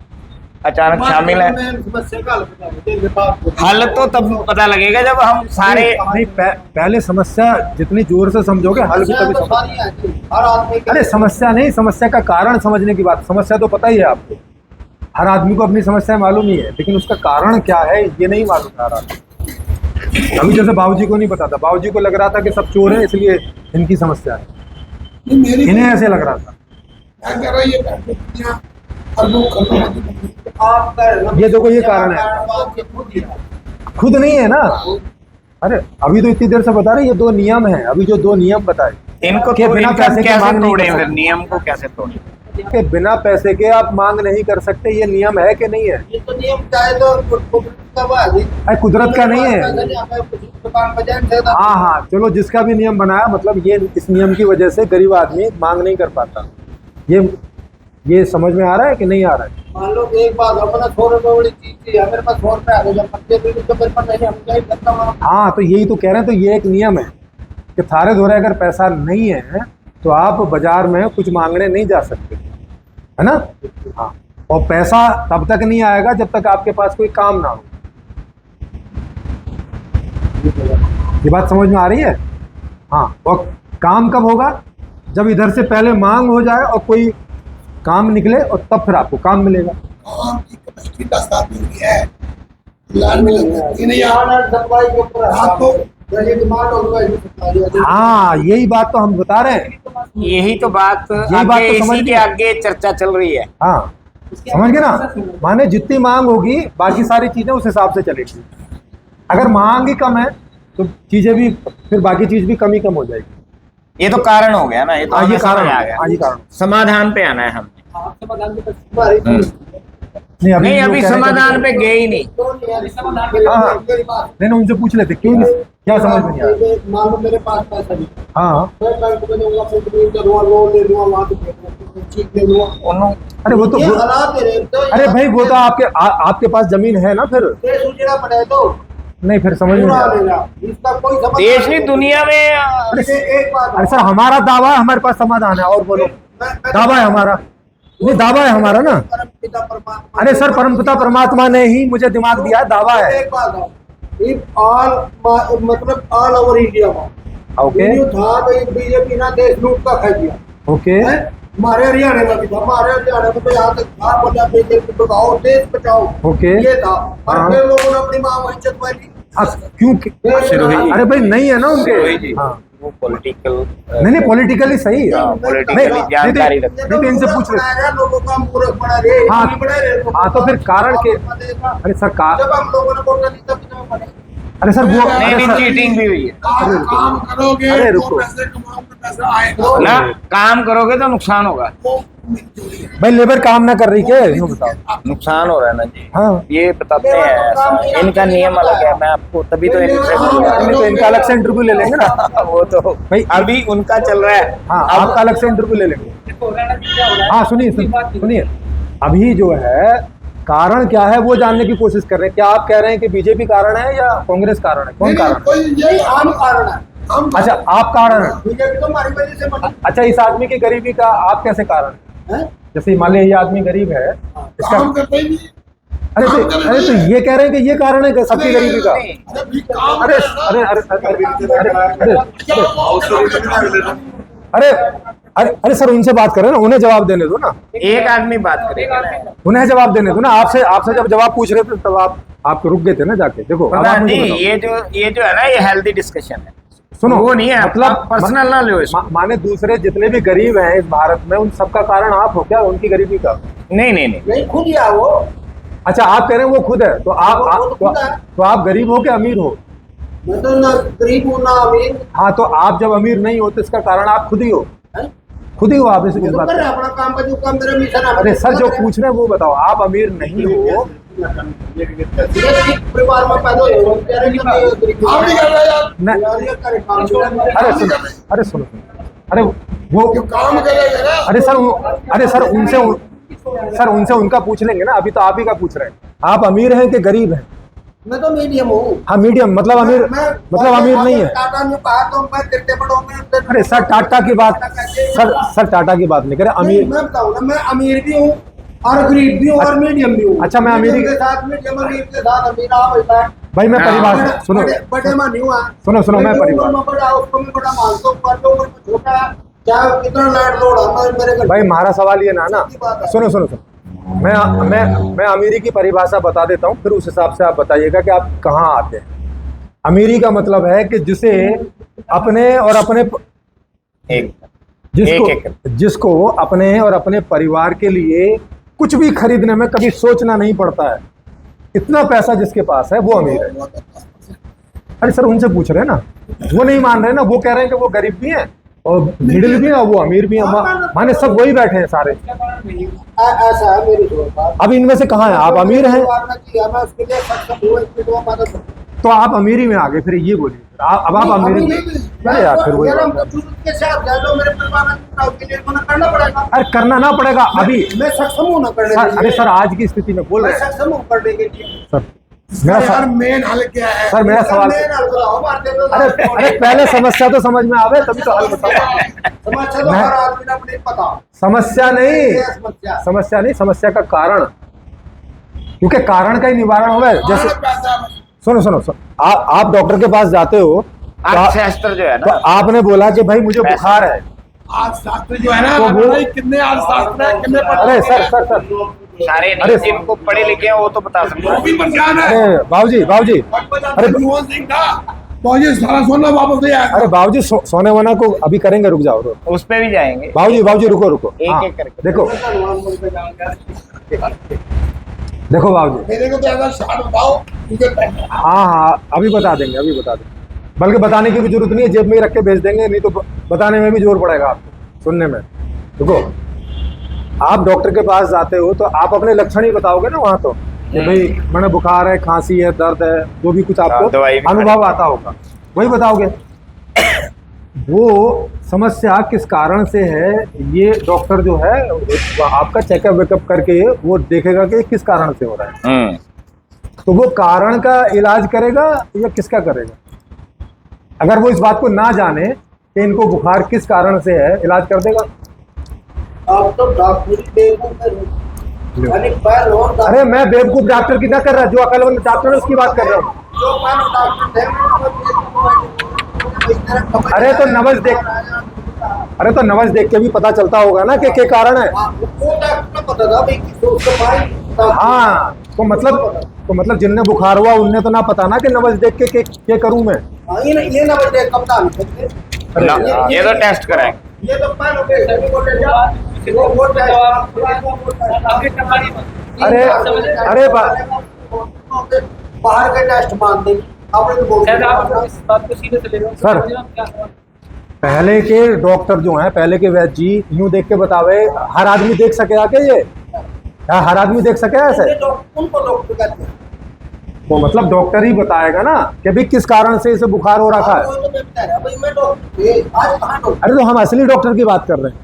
अचानक शामिल हैं। समस्या का हल बताएंगे, बात हल तो तब पता लगेगा जब हम सारे नहीं, पहले समस्या जितनी जोर से समझोगे हल भी तभी समझ। सारी है जी, हर आदमी के अरे समस्या नहीं, समस्या का कारण समझने की बात। समस्या तो पता ही है आपको, हर आदमी को अपनी समस्या मालूम ही है, लेकिन उसका कारण क्या है ये नहीं मालूम था। अभी जैसे बाबूजी को नहीं पता था, बाबूजी को लग रहा था कि सब चोर हैं इसलिए इनकी समस्या है, इन्हें ऐसे लग रहा था। ये देखो ये कारण है, खुद नहीं है ना। अरे अभी तो इतनी देर से बता रहे ये 2 नियम हैं, अभी जो 2 नियम बताए, इनको के बिना इनका पैसे के कैसे मांग नहीं तोड़े, कर फिर सकते। नियम को कैसे तोड़े? कि बिना पैसे के आप मांग नहीं कर सकते, ये नियम है कि नहीं है? ये तो नियम चाहे तो अरे कुदरत का नहीं है। दुकान पर जाए हाँ हाँ चलो, जिसका भी नियम बनाया, मतलब ये इस नियम की वजह से गरीब आदमी मांग नहीं कर पाता। ये समझ में आ रहा है कि नहीं आ रहा है? मान लो एक बात अपना 100 रुपए बड़ी चीज थी, मेरे पास 100 रुपए आ गए, जब 25 तो मेरे पास नहीं, हम क्या करता हूँ। हाँ तो यही तो कह रहे हैं, तो ये एक नियम है कि थारे धोरे अगर पैसा नहीं है तो आप बाजार में कुछ मांगने नहीं जा सकते, है ना? हाँ, और पैसा तब तक नहीं आएगा जब तक आपके पास कोई काम ना हो। ये बात समझ में आ रही है? हाँ, और काम कब होगा? जब इधर से पहले मांग हो जाए और कोई काम निकले, और तब फिर आपको काम मिलेगा। काम की कैपेसिटी 10 आदमी की है, लाइन में लगती नहीं सप्लाई के ऊपर है। आपको जैसे डिमांड होगा ये सप्लाई है। हाँ यही बात तो हम बता रहे हैं। यही तो बात यही बात आगे, तो समझ इसी के गए। आगे चर्चा चल रही है। हाँ समझ गए ना, माने जितनी मांग होगी बाकी सारी चीजें उस हिसाब से चलेगी। अगर मांग ही कम है तो चीजें भी, फिर बाकी चीज भी कम ही कम हो जाएगी। ये तो कारण हो गया ना, ये तो हाँ, ये हमें समझ कारण आ है, गया। हाँ, ये कारण। समाधान पे आना है हम। नहीं नहीं, जो अभी कह रहे थे- समाधान पे गए ही नहीं। हाँ, नहीं नहीं उनसे पूछ लेते क्यों नहीं, क्या समझ में नहीं आया? मान लो मेरे पास पैसा नहीं, हाँ मैं बैंक में जाऊंगा, फिर जमीन का लोन ले लूंगा, वहां से चीज ले लूंगा। अरे वो तो ये हालात है रे, तो अरे भाई वो तो आपके पास जमीन है ना, फिर देश उजड़ा पड़ा है तो नहीं, फिर समझ में नहीं पूरा आया। लेना, इसका कोई समझ देश नहीं, दुनिया में एक बात अरे सर हमारा दावा है, हमारे पास समाधान है, और बोलो। दावा है हमारा, नहीं दावा है हमारा ना। परमपिता परमात्मा, अरे सर परमपिता परमात्मा ने ही मुझे दिमाग दिया है, दावा है। एक बात है, इफ ऑल मतलब ऑल ओवर इंडिया में ओके न्यू था तो एक बीजेपी ना देश लूट का खा दिया ओके है। हमारे हरियाणा में भी था, हमारे हरियाणा में तो यहाँ तक था, बोला बीजेपी बचाओ देश बचाओ, ओके। ये था। और हाँ। फिर लोगों ने अपनी माँ को इज्जत वाली क्यों? सिरोही जी। अरे भाई नहीं है ना सिरोही उनके। जी, हाँ वो पॉलिटिकल नहीं नहीं पॉलिटिकली सही है। पॉलिटिकली जानकारी रखते नहीं तो इनसे पूछ ले। लोगों का मूर्ख बना रहे, हाँ, नहीं बना रहे लोगों हाँ, तो का। फिर कारण के- बनेगा। अरे सर जब हम लोगों ने वोट नहीं तब तो बने। अरे सर वो नहीं, अरे नहीं, सर- चीटिंग भी हुई है काम करोगे अरे तो रुको। पैसे कमाओगे, पैसा आएगा। ना। काम करोगे तो नुकसान होगा, वो मिलजुली है। भाई लेबर काम ना कर रही क्या, यूँ बताओ। नुकसान हो रहा है ना जी। हाँ ये बताते हैं ऐसा, इनका नियम अलग है। मैं आपको तभी तो इनसे नहीं तो इनका अलग से इंटरव्यू ले लेंगे ना। वो तो भाई अभी उनका चल रहा है। हाँ अब आपका अलग से इंटरव्यू ले लेंगे। हाँ सुनिए अभी जो है कारण क्या है वो जानने की कोशिश कर रहे हैं। क्या आप कह रहे हैं कि बीजेपी कारण है या कांग्रेस कारण है? कौन नहीं, कारण है? कोई ये आम कारण है, हम अच्छा आप कारण है। बीजेपी तो हमारी वजह से बनी अच्छा इस आदमी की गरीबी का आप कैसे कारण है? है। जैसे मान लिया ये आदमी गरीब है, काम करते ही नहीं। अरे तो ये कह रहे हैं कि ये कारण है कि सबकी गरीबी का। अरे भी काम अरे करना। अरे अरे क्या वो अरे अरे अरे सर, उनसे बात करें ना, उन्हें जवाब देने दो ना, एक आदमी बात करेगा। उन्हें जवाब देने दो ना। आपसे जब जवाब पूछ रहे थे तब आप रुक गए थे ना जाके। देखो अब आप प्रधान मुझे जी, बताओ। ये जो है ना, ये हेल्दी डिस्कशन है। सुनो, वो नहीं है, मतलब पर्सनल ना लो इसको। माने दूसरे जितने भी गरीब हैं इस भारत में, उन सबका कारण आप हो क्या, उनकी गरीबी का? नहीं नहीं नहीं, नहीं खुद या वो अच्छा, आप कह रहे हैं वो खुद है, तो तो आप गरीब हो कि अमीर हो? मैं तो ना गरीब हूँ ना अमीर। हाँ, तो आप जब अमीर नहीं हो तो इसका कारण आप खुद ही हो। हैं? खुद ही हो आप इस मैं तो बात कर का। रहा अपना काम का जो काम मेरा मिशन है। अरे सर, जो पूछ रहे हैं वो बताओ। आप अमीर नहीं हो, ये सिख परिवार में पैदा हुए हो, कह रहे हैं कि मैं गरीब हूँ। काम नहीं कर रहा यार। न- यार ये करे काम नहीं अरे सुनो, अरे सुनो, अरे वो जो काम करेगा ना। अरे सर उनसे उनका पूछ लेंगे ना। अभी तो आप ही का पूछ रहे हैं। आप अमीर हैं कि गरीब हैं? मैं तो मीडियम हूँ। हाँ, मीडियम मतलब अमीर, मतलब अमीर नहीं है। टाटा ने कहा तो मैं कितने बड़ों में। अरे सर, टाटा की बात, सर टाटा की बात नहीं करे। अमीर, मैं बताऊँ ना, मैं अमीर भी हूँ और गरीब भी हूँ और मीडियम भी हूँ। अच्छा, मैं अमीरी के साथ मीडियम, गरीब के साथ अमीर आप होता है। भाई मैं हाँ, परिभाषा सुनो, बड़े मानी हुआ। सुनो, मैं परिभाषा, में बड़ा उसको मैं बड़ा मानता हूँ, पर जो उम्र में छोटा है, चाहे कितना लाइट लोड आता है मेरे घर। भाई हमारा सवाल ये ना सुनो, मैं अमीरी की परिभाषा बता देता हूँ, फिर उस हिसाब से आप बताइएगा कि आप कहाँ आते हैं। अमीरी का मतलब है कि जिसे अपने और अपने एक जिसको अपने और अपने परिवार के लिए कुछ भी खरीदने में कभी सोचना नहीं पड़ता है। इतना पैसा जिसके पास है वो अमीर है। अरे सर, उनसे पूछ रहे हैं ना, वो नहीं मान रहे ना। वो कह रहे हैं कि वो गरीब भी हैं और मिडिल भी है और वो अमीर भी है। माने सब वही बैठे हैं सारे। ऐसा है मेरी सोच। अब इनमें से कहाँ है आप अमीर हैं? मैं उसके लिए सक्षम हूँ, इसकी तो मदद करूँ। तो आप अमीरी में आ गए, फिर ये बोलिए अब आप अमीरी। अरे यार, फिर वही बात है। के साथ जाए मेरे परिवार में उसके लिए मना करना पड़ेगा। अरे करना ना पड़ेगा अभी। मैं सक्षम हूँ ना करने के लिए। अरे सर, आज की स्थिति में बोल मैं रहे हैं सक्षम हूँ करने के लिए। सर। मेरा यार मेन हल क्या है? सर मेरा सवाल, मैं ना बताओ, मारते तो अरे पहले समस्या तो समझ में आवे तभी तो हल बताओ। समस्या तो हर आदमी ने अपनी पता। समस्या नहीं, समस्या का कारण, क्योंकि कारण का ही निवारण होगा। जैसे सुनो, आप डॉक्टर के पास जाते हो तो अर्थशास्त्र जो है तो ना, आपने बोला कि भाई मुझे बुखार है। आज शास्त्र जो है ना, तो वो- भाई कितने आज शास्त्र है, कितने अरे सर सारे अरे नहीं, जिनको पढ़े लिखे हैं वो तो बता सकते वो हैं। भी परेशान है। अरे बाबूजी अरे मनमोहन सिंह था, मुझे सारा सोना वापस ले आया। अरे बाबूजी, सोने वोना को अभी करेंगे, रुक जाओ। उस पे भी जाएंगे। बाबूजी रुको। एक हाँ, एक करके। देखो बाबूजी। मेरे को तो ऐसा शान बताओ, मुझे पैसा। हाँ, अभी बता देंगे। बल्कि बताने की भी जरूरत नहीं है, जेब में ही रख के भेज देंगे, नहीं तो बताने में भी जोर पड़ेगा आपको सुनने में। देखो, आप डॉक्टर के पास जाते हो तो आप अपने लक्षण ही बताओगे ना वहाँ तो, कि भाई मैंने बुखार है, खांसी है, दर्द है, जो भी कुछ आपको दवाई भी अनुभव आता होगा वही बताओगे। वो समस्या किस कारण से है, ये डॉक्टर जो है वो आपका चेकअप वेकअप करके वो देखेगा कि किस कारण से हो रहा है। तो वो कारण का इलाज करेगा या किसका करेगा? अगर वो इस बात को ना जाने कि इनको बुखार किस कारण से है, इलाज कर देगा? आप तो डॉक्टरी बेवकूफ है। यानी पैर और अरे मैं बेवकूफ डॉक्टर की ना कर रहा, जो अकलमंद डॉक्टर है उसकी बात कर रहा हूँ। जो पैर डॉक्टर थे, अरे तो नवज देख के भी पता चलता होगा ना कि क्या कारण है। वो डॉक्टर को पता था भाई कि उसको भाई। हाँ, तो मतलब जिनने बुखार हुआ उनने तो ना पता ना कि नवज देख के क्या करूं मैं। ये ना बजे कब ना सकते। अरे ना, यार। ये तो टेस्ट कराएंगे। ये तो पैर हो गए सभी बोले जा वो अरे बाहर के टेस्ट मानते आपने तो बोल सर, पहले के डॉक्टर जो हैं, पहले के वैद्य जी यूं देख के बतावे, हर आदमी देख सकेगा क्या ये? क्या हर आदमी देख सके ऐसे? उनको डॉक्टर कहते हैं। तो मतलब डॉक्टर ही बताएगा ना कि भाई किस कारण से इसे बुखार हो रखा है। वो तो मैं बता रहा भाई, मैं डॉक्टर आज कहाँ डॉक्टर। अरे तो हम असली डॉक्टर की बात कर रहे हैं,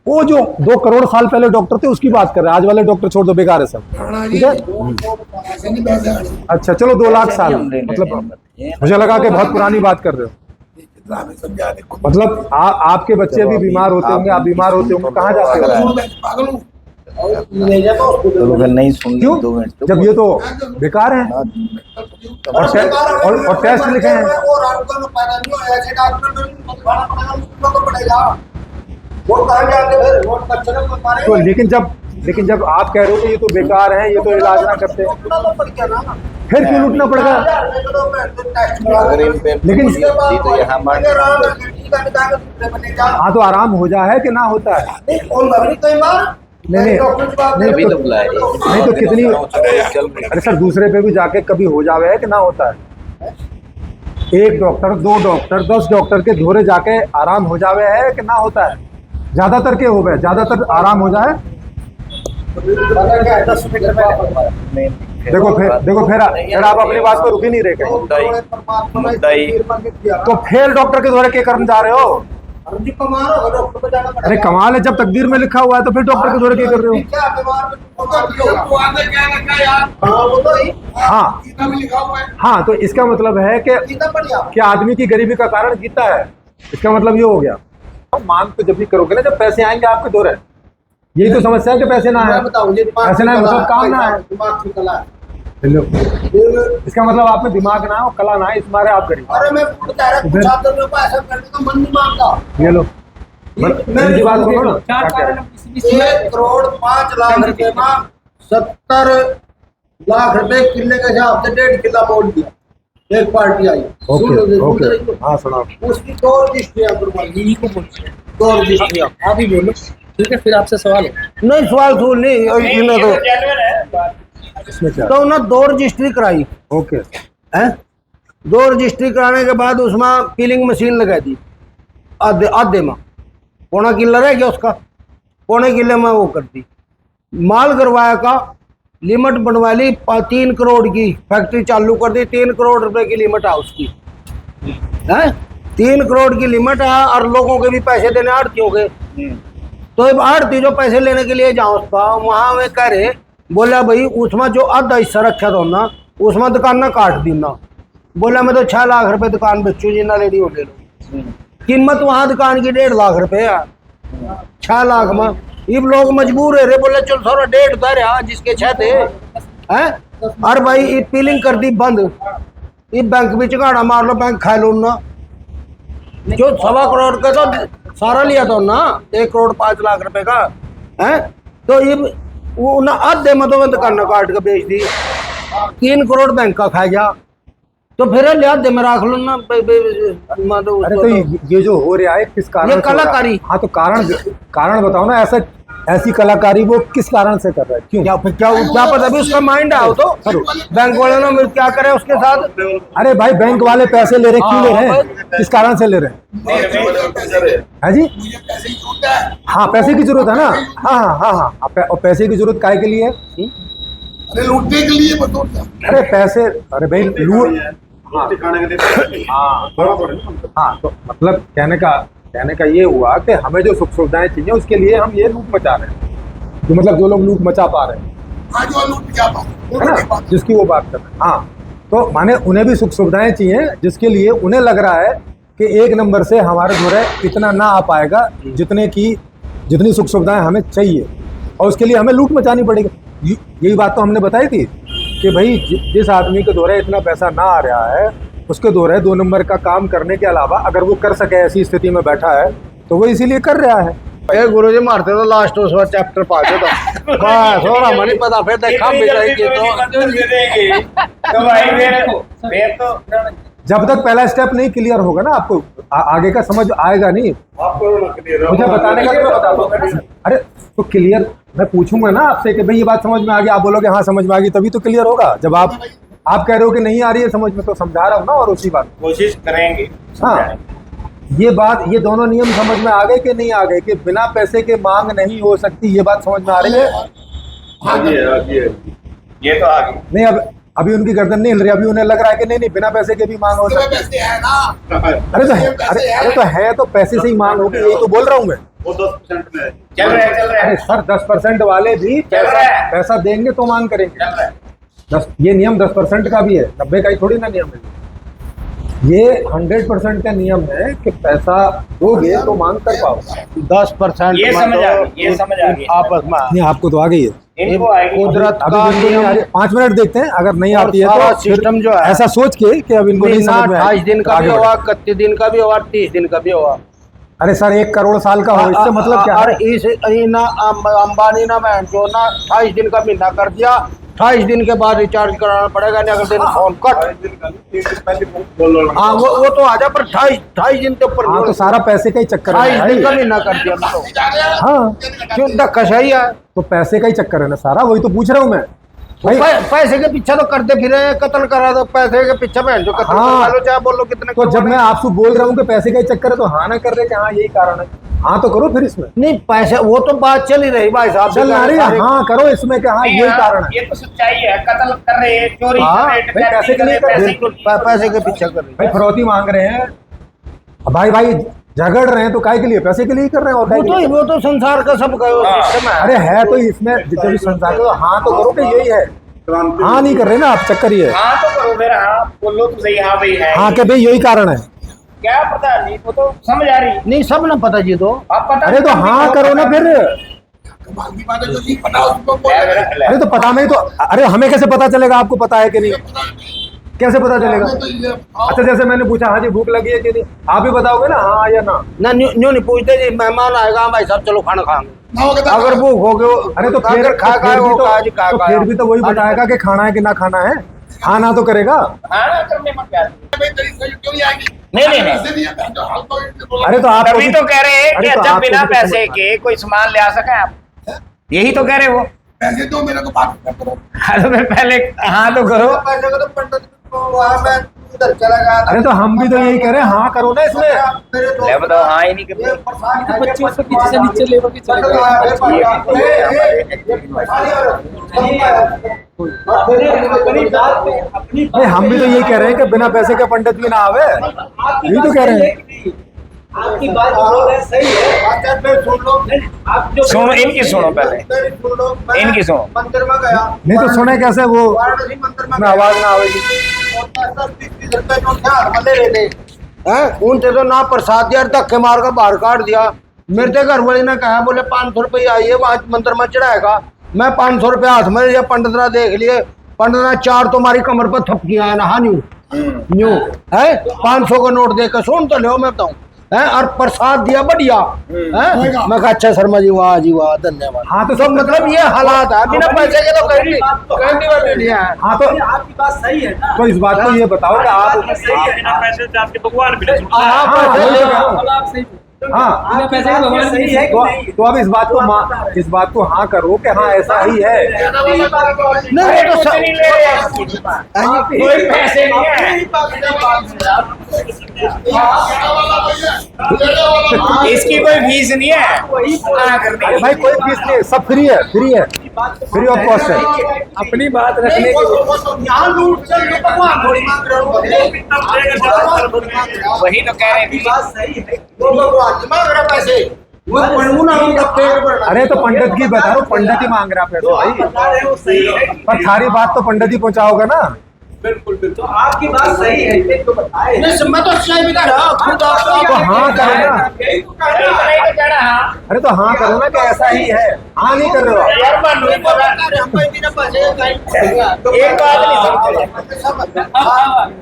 वो जो 2 करोड़ साल पहले डॉक्टर थे उसकी बात कर रहे हैं। आज वाले डॉक्टर छोड़ दो, बेकार है सब। ठीक है, ऐसे नहीं पैसे आने। अच्छा चलो 2 लाख साल, मतलब मुझे लगा कि बहुत पुरानी बात कर रहे हो। कितना हमें समझा दे। मतलब आपके बच्चे भी बीमार होते होंगे, आप बीमार होते होंगे, कहाँ जाते हो? पागल हूँ। और ले जा तो तो फिर नहीं सुन क्यों? 2 मिनट जब ये तो बेकार है और टेस्ट लिखे हैं। और आपको ना पैदा नहीं होया ऐसे डॉक्टर ने बताना पड़ेगा, उसको तो पड़ेगा वो कहां जाके फिर वोट कचरे में मारे। तो लेकिन जब आप कह रहे हो कि ये तो बेकार है, ये तो इलाज ना करते, लूटना तो पड़ गया ना। फिर क्यों लूटना पड़ेगा? अगर इन पे लेकिन होती तो यहाँ मार हाँ तो आराम हो जाए कि ना होता है? नहीं अभी तो बुलाया नहीं तो कितनी, चल रही अरे सर दूसरे पे भी जाके कभी हो जावे है कि ना होता है? 1 डॉक्टर 2 डॉक्टर 10 डॉक्टर के धोरे जाके आराम हो जावे है कि ना होता है? ज्यादातर के हो गए, ज्यादातर आराम हो जाए। देखो फिर आप अपनी बात पर रुक ही नहीं रहे कहीं। तो फेल डॉक्टर के द्वारा क्या करने जा रहे हो? अरे कमाल है, जब तकदीर में लिखा हुआ है तो फिर डॉक्टर के द्वारा क्या कर रहे हो? हाँ तो इसका मतलब है कि आदमी की गरीबी का कारण गीता है, इसका मतलब ये हो गया। मांग तो जब भी करोगे ना, जब पैसे आएंगे आपके द्वारा, यही तो समस्या है कि पैसे ना आए, पैसे ना आए मतलब काम ना आए। हेलो, इसका मतलब आप में दिमाग ना हो, कला ना है, इस मारे आप गरीब। अरे मैं बता रहा हूं छात्र में पैसा करने का मन नहीं मानता। ये लो मेरी बात सुनो ना, 1 करोड़ 5 लाख रुपए में 70 लाख रुपए किले के हिसाब से 1.5 किला बोल दिया। एक पार्टी आई, ओके हाँ सुनाओ। उसकी 2 रजिस्ट्रियां करवाई, 2 रजिस्ट्रियां। आप ही बोलो, ठीक है? फिर आपसे सवाल है। नहीं सवाल सुन नहीं इन्हें तो इसमें क्या? तो ना 2 रजिस्ट्री कराई ओके है। 2 रजिस्ट्री कराने के बाद उसमें पीलिंग मशीन लगा दी आधे में, पौना किला रह गया उसका, पौने किले में वो कर दी। माल करवाया का लिमिट बनवा ली 3 करोड़ की, फैक्ट्री चालू कर दी, 3 करोड़ रुपए की लिमिट है उसकी है। 3 करोड़ की लिमिट है और लोगों के भी पैसे देने आड़तियों के। तो अब आड़ती जो पैसे लेने के लिए जाओ उसका, वहां वे कह रहे, बोला भाई उसमें जो आधा हिस्सा रखा था ना, उसमें दुकान ना काट दी ना। बोला मैं तो 6 लाख रुपए दुकान बेचू जी ना, लेडी हो ले लो। कीमत वहां दुकान की 1.5 लाख रुपए है, 6 लाख में। ये लोग मजबूर है रे, बोले चल थोड़ा 1.5 उतारे जिसके 6 थे हैं। और भाई ये पीलिंग कर दी बंद, ये बैंक भी चगाड़ा मार लो, बैंक खा लो ना। जो 1.25 करोड़ का तो सारा लिया था ना, 1 करोड़ 5 लाख रुपए का है। तो ये वो ना आधे में तो दुकान काट के बेच दी, 3 करोड़ बैंक का खा गया। तो फिर लिया दे में रख लो ना। अरे तो ये जो हो रहा है किस कारण ये कलाकारी। हाँ तो कारण बताओ ना, ऐसी कलाकारी वो किस कारण से कर रहा है? क्यों? क्या पता भी उसका माइंड आओ तो बैंक वाले ने मिल क्या करे उसके साथ। अरे भाई बैंक वाले पैसे ले रहे, क्यों ले रहे हैं? किस कारण से ले रहे हैं? है जी, हाँ पैसे की जरूरत है ना। हाँ और पैसे की जरूरत काय के लिए है? अरे लूटने के लिए बताओ। अरे पैसे, अरे भाई लूट, हाँ तो मतलब कहने का ये हुआ कि हमें जो सुख सुविधाएं चाहिए उसके लिए हम ये लूट मचा रहे हैं, जो मतलब जो लोग लूट मचा पा रहे हैं, हाँ जो लूट क्या है ना, जिसकी वो बात कर रहे हैं। हाँ तो माने उन्हें भी सुख सुविधाएं चाहिए, जिसके लिए उन्हें लग रहा है कि 1 नंबर से हमारे घोड़े इतना ना आ पाएगा जितनी सुख सुविधाएं हमें चाहिए, और उसके लिए हमें लूट मचानी पड़ेगी। यही बात तो हमने बताई थी कि भाई जिस आदमी के द्वारा इतना पैसा ना आ रहा है, उसके द्वारा 2 नंबर का काम करने के अलावा अगर वो कर सके ऐसी स्थिति में बैठा है तो वो इसीलिए कर रहा है। गुरु जी मारते तो लास्ट उस बार चैप्टर पाते तो बस हो रहा मनी पता फिर देखा तो जब तक पहला स्टेप नहीं क्लियर होगा ना, आपको आगे का समझ आएगा नहीं। मुझे बताने का तो बता दो। अरे तो क्लियर मैं पूछूंगा ना आपसे कि भाई ये बात समझ में आ गई, आप बोलोगे हाँ समझ में आ गई, तभी तो क्लियर होगा। जब आप कह रहे हो कि नहीं आ रही है समझ में, तो समझा रहा हूँ ना, और उसी बात कोशिश करेंगे। हाँ ये दोनों नियम समझ में आ गए कि नहीं आ गए, कि बिना पैसे के मांग नहीं हो सकती, ये बात समझ में आ रही है? ये तो आ गई। नहीं अभी उनकी गर्दन नहीं हिल रही, अभी उन्हें लग रहा है कि नहीं बिना पैसे के भी मांग हो सकती है। अरे तो है तो पैसे से ही मांग होगी, यही तो बोल रहा हूँ मैं। वो 10% में है। चल रहा है। अरे सर 10% वाले भी पैसा देंगे तो मांग करेंगे। ये नियम 10% का भी है, 90 का ही थोड़ी ना नियम है। ये 100% का नियम है कि पैसा दोगे तो मांग कर पाओगे। 10% ये समझ आ गई, ये समझ आ गई। आपस में नहीं, आपको तो आ गई है। इनको आएगी। कुदरत अभी का जिनको नहीं आ नियम। रही, 5 मिनट देखते हैं, अगर नहीं और आती है सारा तो फिर सिस्टम जो है ऐसा सोच के कि अब इनको नहीं महीना समझ में 28 दिन का भी आगे हुआ, बढ़े। 31 दिन का भी हुआ, 30 दिन का भी हुआ। अरे सर 1 करोड़ साल का हो, इससे मतलब क्या और है? इस ना अंबानी ना मैं जो ना 28 दिन का महीना कर दिया, 28 दिन के बाद रिचार्ज कराना पड़ेगा, नहीं अगले दिन फोन कट। हाँ वो तो आ जा, पर 28 दिन के ऊपर हाँ, तो सारा पैसे का ही चक्कर है 28 दिन का भाई। महीना कर दिया मैं तो। हाँ, क्यों धक्का ही है। तो पैसे का ही चक्कर है ना सारा, वही तो पूछ रहा हूँ मैं भाई। पैसे के पीछे तो करते फिरे, कत्ल करा दो पैसे के पीछे, बहन जो कत्ल हाँ। करा लो, चाहे बोलो कितने तो जब करोड़ मैं है। आपसे बोल रहा हूँ कि पैसे का ही चक्कर है, तो हाँ ना कर रहे कि हाँ यही कारण है। हाँ तो करो फिर इसमें, नहीं पैसे, वो तो बात चल ही रही भाई साहब। चल ना रही है, हाँ करो इसमें कि हाँ नहीं, यही हाँ, कारण है। ये तो सच्चाई है। कत्ल कर रहे हैं, चोरी हाँ, कर रहे हैं, भाई पैसे के लिए कर रहे हैं। बिल्कुल पैसे के पीछे कर रही भाई फिरौती मांग रहे हैं, अब भाई झगड़ रहे हैं तो काय के लिए? पैसे के लिए ही कर रहे हैं और काय के लिए? वो तो संसार का सब हाँ। सिस्टम है। अरे है तो इसमें जितने भी संसार का, हाँ तो करो कि यही है। हाँ नहीं कर रहे ना आप, चक्कर ये है। हाँ तो करो फिर, हाँ बोलो तो सही, हाँ भाई है। हाँ कि भाई यही कारण है। क्या पता नहीं, वो तो समझ आ रही। नहीं सब ना पता जी तो। अब पता अरे तो नहीं, हाँ करो ना फिर। कमाल की बात है, जो नहीं पता उसको बोल रहे हैं। अरे तो पता नहीं तो, अरे हमें कैसे पता चलेगा आपको पता है कि नहीं? कैसे पता चलेगा? हमें तो ये बताओ, अच्छा जैसे मैंने पूछा हाँ जी भूख लगी है कि नहीं, आप ही बताओगे ना हाँ या ना। ना न्यू नहीं पूछते जी, मेहमान आएगा भाई साहब चलो खाना खाएंगे, ना होगा तो अगर भूख हो गए अरे तो फिर खा तो फिर भी वो तो- खा जी खा तो फिर भी तो वही बताएगा कि खाना है कि ना खाना है। हाँ ना तो करेगा। हाँ ना करने में क्या? भाई तेरी सही क्यों नहीं आएगी? नहीं, नहीं, नहीं। ऐसे नहीं है, जो हाल तो इसने बोला। अरे तो आप तभी तो कह रहे हैं अरे कि तो जब आपको बिना भी तो पैसे समझ के कोई सामान ले आ सके आप, यही तो कह रहे वो। पैसे दो मेरे को, बात मत करो। हाँ तो फिर पहले हाँ तो करो। पैसे का तो पंडित को वहाँ मैं उधर चला गया था। अरे तो हम भी तो यही कह रहे हैं, हाँ करो ना इसमें। मेरे दोस्त ले बताओ, हाँ ही नहीं ये करते। परेशान है, 25 से पीछे से नीचे लेकर के चले नहीं हम भी तो यही कह रहे हैं कि बिना पैसे के पंडित भी ना आवे, यही तो कह रहे हैं। आपकी बात जो है सही है। सुन लो, आप जो सुनो, इनकी सुनो पहले। सुन लो, मैं इनकी सुनो। मंदिर में गया, नहीं तो सुने कैसे वो, वाराणसी मंदिर में उसमें आवाज ना आवेगी। उनसे तो ना प्रसाद दिया, धक्के मार कर बाहर काट दिया। मेरे तो घर वाले ने कहा, बोले 500 रुपये आइए वहां मंदिर में चढ़ाएगा। मैं 500 रुपये हाथ में लिया, पंडित ने देख लिए, पंडित ने 4 तुम्हारी कमर पर थपकियां है ना, हाँ न्यू है 500 का नोट देकर सुन तो लो मैं बताऊं है, और प्रसाद दिया बढ़िया है। मैं कहा अच्छा शर्मा जी वाह जी वाह धन्यवाद। हाँ तो मतलब ये हालात है, बिना पैसे के तो कहीं नहीं लिया है। हाँ तो आपकी बात सही है ना। तो इस बात को ये बताओ कि आप सही है ना, पैसे से आपके भगवान भी नहीं हाँ, हाँ, पैसे वही तो ले कह रहा आओ। हूँ। आप सही हाँ बिना पैसे के भगवान भी नहीं है कि तो अब इस बात को हाँ करो कि हाँ ऐसा ही है। नहीं वो तो कुछ सब- नहीं ले रहे हैं। कोई पैसे नहीं है। इसकी कोई फीस नहीं है। हाँ, करने अरे की। भाई कोई फीस नहीं है, सब फ्री है, फ्री ऑफ कॉस्ट है। अपनी बात रखने की यहाँ लूट चल रही, भगवान थोड़ी मांग रहे हो। वही तो कह रहे थे। सही है। वो भगवान जी मांग रहे पैसे, वो पढ़ू ना उनका पेट भरना। अरे तो पंडित की बता रहा हूँ, पंडित ही मांग रहा है पैसे भाई। बता रहे हो सही है। पर सारी बात तो पंडित ही पहुंचाओगा ना। तो आपकी बात सही है, ये तो बताए। नहीं मैं तो अच्छा भी कर रहा हूँ, खुद आप तो हाँ करो ना। इतना ही तो कह रहा, हाँ। अरे तो हाँ करो ना कि ऐसा ही है, हाँ नहीं कर रहे हो आप। यार मान लो, हम कोई बिना पैसे एक बात नहीं समझते।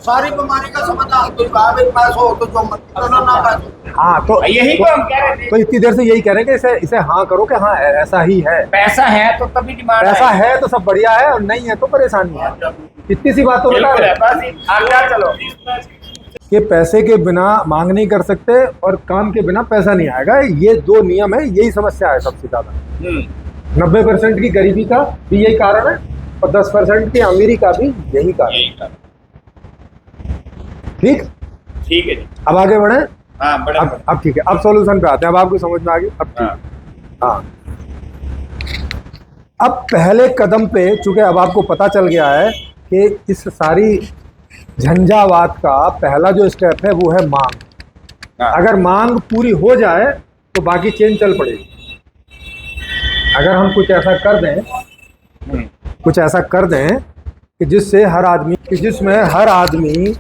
सारी बीमारी का समाधान तो पैसा हो तो जो मत करो ना पैसा। हाँ तो यही तो हम कह रहे थे। तो इतनी देर से यही कह रहे हैं कि इसे हाँ करो कि हाँ ऐसा ही है। पैसा है तो तभी डिमांड पैसा है तो सब बढ़िया है, और नहीं है तो परेशानी है। इतनी सी बात तो बता बिल्कुल रहे है, बस आगे चलो। कि पैसे के बिना मांग नहीं कर सकते और काम के बिना पैसा नहीं आएगा। ये 2 नियम है, यही समस्या है सबसे ज्यादा। 90% की गरीबी का भी यही कारण है और 10% की अमीरी का भी यही कारण है। ठीक, ठीक है जी। अब आगे बढ़े। हाँ बड़ा अब ठीक है, अब सॉल्यूशन पे आते हैं। अब आपको समझ में आ गई? अब ठीक। हाँ, अब पहले कदम पे चूंकि अब आपको पता चल गया है कि इस सारी झंझावात का पहला जो स्टेप है वो है मांग। हाँ। अगर मांग पूरी हो जाए तो बाकी चेन चल पड़ेगी। अगर हम कुछ ऐसा कर दें, कुछ ऐसा कर दें कि जिसमें हर आदमी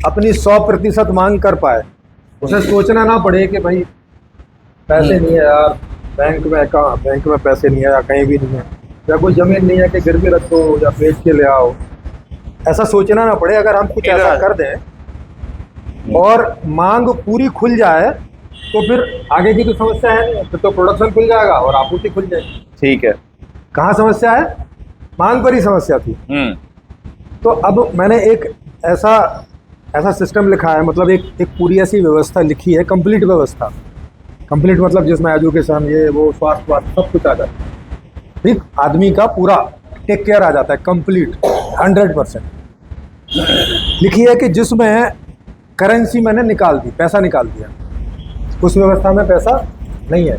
अपनी 100% मांग कर पाए, उसे सोचना ना पड़े कि भाई पैसे नहीं है यार, बैंक में पैसे नहीं है या कहीं भी नहीं है, या कोई जमीन नहीं है कि गिरवी रख दो या बेच के ले आओ, ऐसा सोचना ना पड़े। अगर हम कुछ ऐसा कर दें और मांग पूरी खुल जाए तो फिर आगे की तो समस्या है नहीं, फिर तो प्रोडक्शन खुल जाएगा और आपूर्ति खुल जाएगी। ठीक है। कहाँ समस्या है? मांग पर ही समस्या थी। तो अब मैंने एक ऐसा सिस्टम लिखा है, मतलब एक पूरी ऐसी व्यवस्था लिखी है, कंप्लीट व्यवस्था। कंप्लीट मतलब जिसमें एजुकेशन, ये वो, स्वास्थ्य सब कुछ आ जाता है, ठीक, आदमी का पूरा टेक केयर आ जाता है, कंप्लीट 100% लिखी है कि जिसमें करेंसी मैंने निकाल दी, पैसा निकाल दिया। उस व्यवस्था में पैसा नहीं है।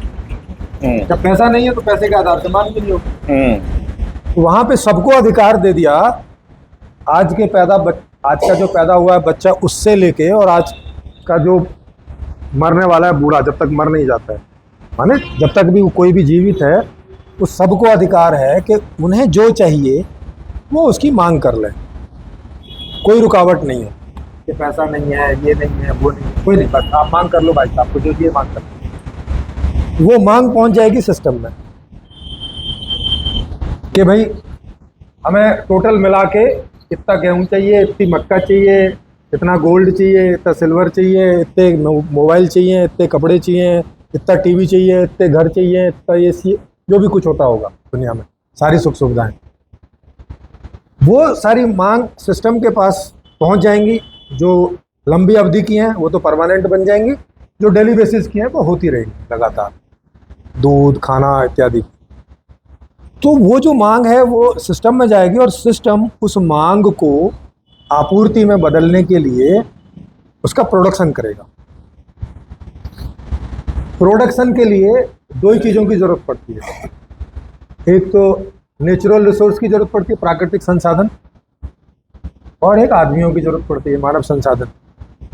जब पैसा नहीं है तो पैसे के आधार से मांग भी नहीं होगी। तो वहाँ पे सबको अधिकार दे दिया। आज का जो पैदा हुआ है बच्चा, उससे लेके और आज का जो मरने वाला है बूढ़ा, जब तक मर नहीं जाता है, माने जब तक भी कोई भी जीवित है, उस सबको अधिकार है कि उन्हें जो चाहिए वो उसकी मांग कर ले। कोई रुकावट नहीं है कि पैसा नहीं है, ये नहीं है, वो नहीं है, कोई नहीं, बस आप मांग कर लो भाई साहब को जो चाहिए मांग कर लो। वो मांग पहुंच जाएगी सिस्टम में कि भाई हमें टोटल मिला के इतना गेहूं चाहिए, इतनी मक्का चाहिए, इतना गोल्ड चाहिए, इतना सिल्वर चाहिए, इतने मोबाइल चाहिए, इतने कपड़े चाहिए, इतना टीवी चाहिए, इतने घर चाहिए, इतना एसी, जो भी कुछ होता होगा दुनिया में, सारी सुख सुविधाएं, वो सारी मांग सिस्टम के पास पहुंच जाएंगी। जो लंबी अवधि की हैं वो तो परमानेंट बन जाएंगी, जो डेली बेसिस की हैं वो होती रहेंगी लगातार, दूध, खाना इत्यादि। तो वो जो मांग है वो सिस्टम में जाएगी और सिस्टम उस मांग को आपूर्ति में बदलने के लिए उसका प्रोडक्शन करेगा। प्रोडक्शन के लिए दो ही चीज़ों की ज़रूरत पड़ती है, एक तो नेचुरल रिसोर्स की ज़रूरत पड़ती है, प्राकृतिक संसाधन, और एक आदमियों की ज़रूरत पड़ती है, मानव संसाधन।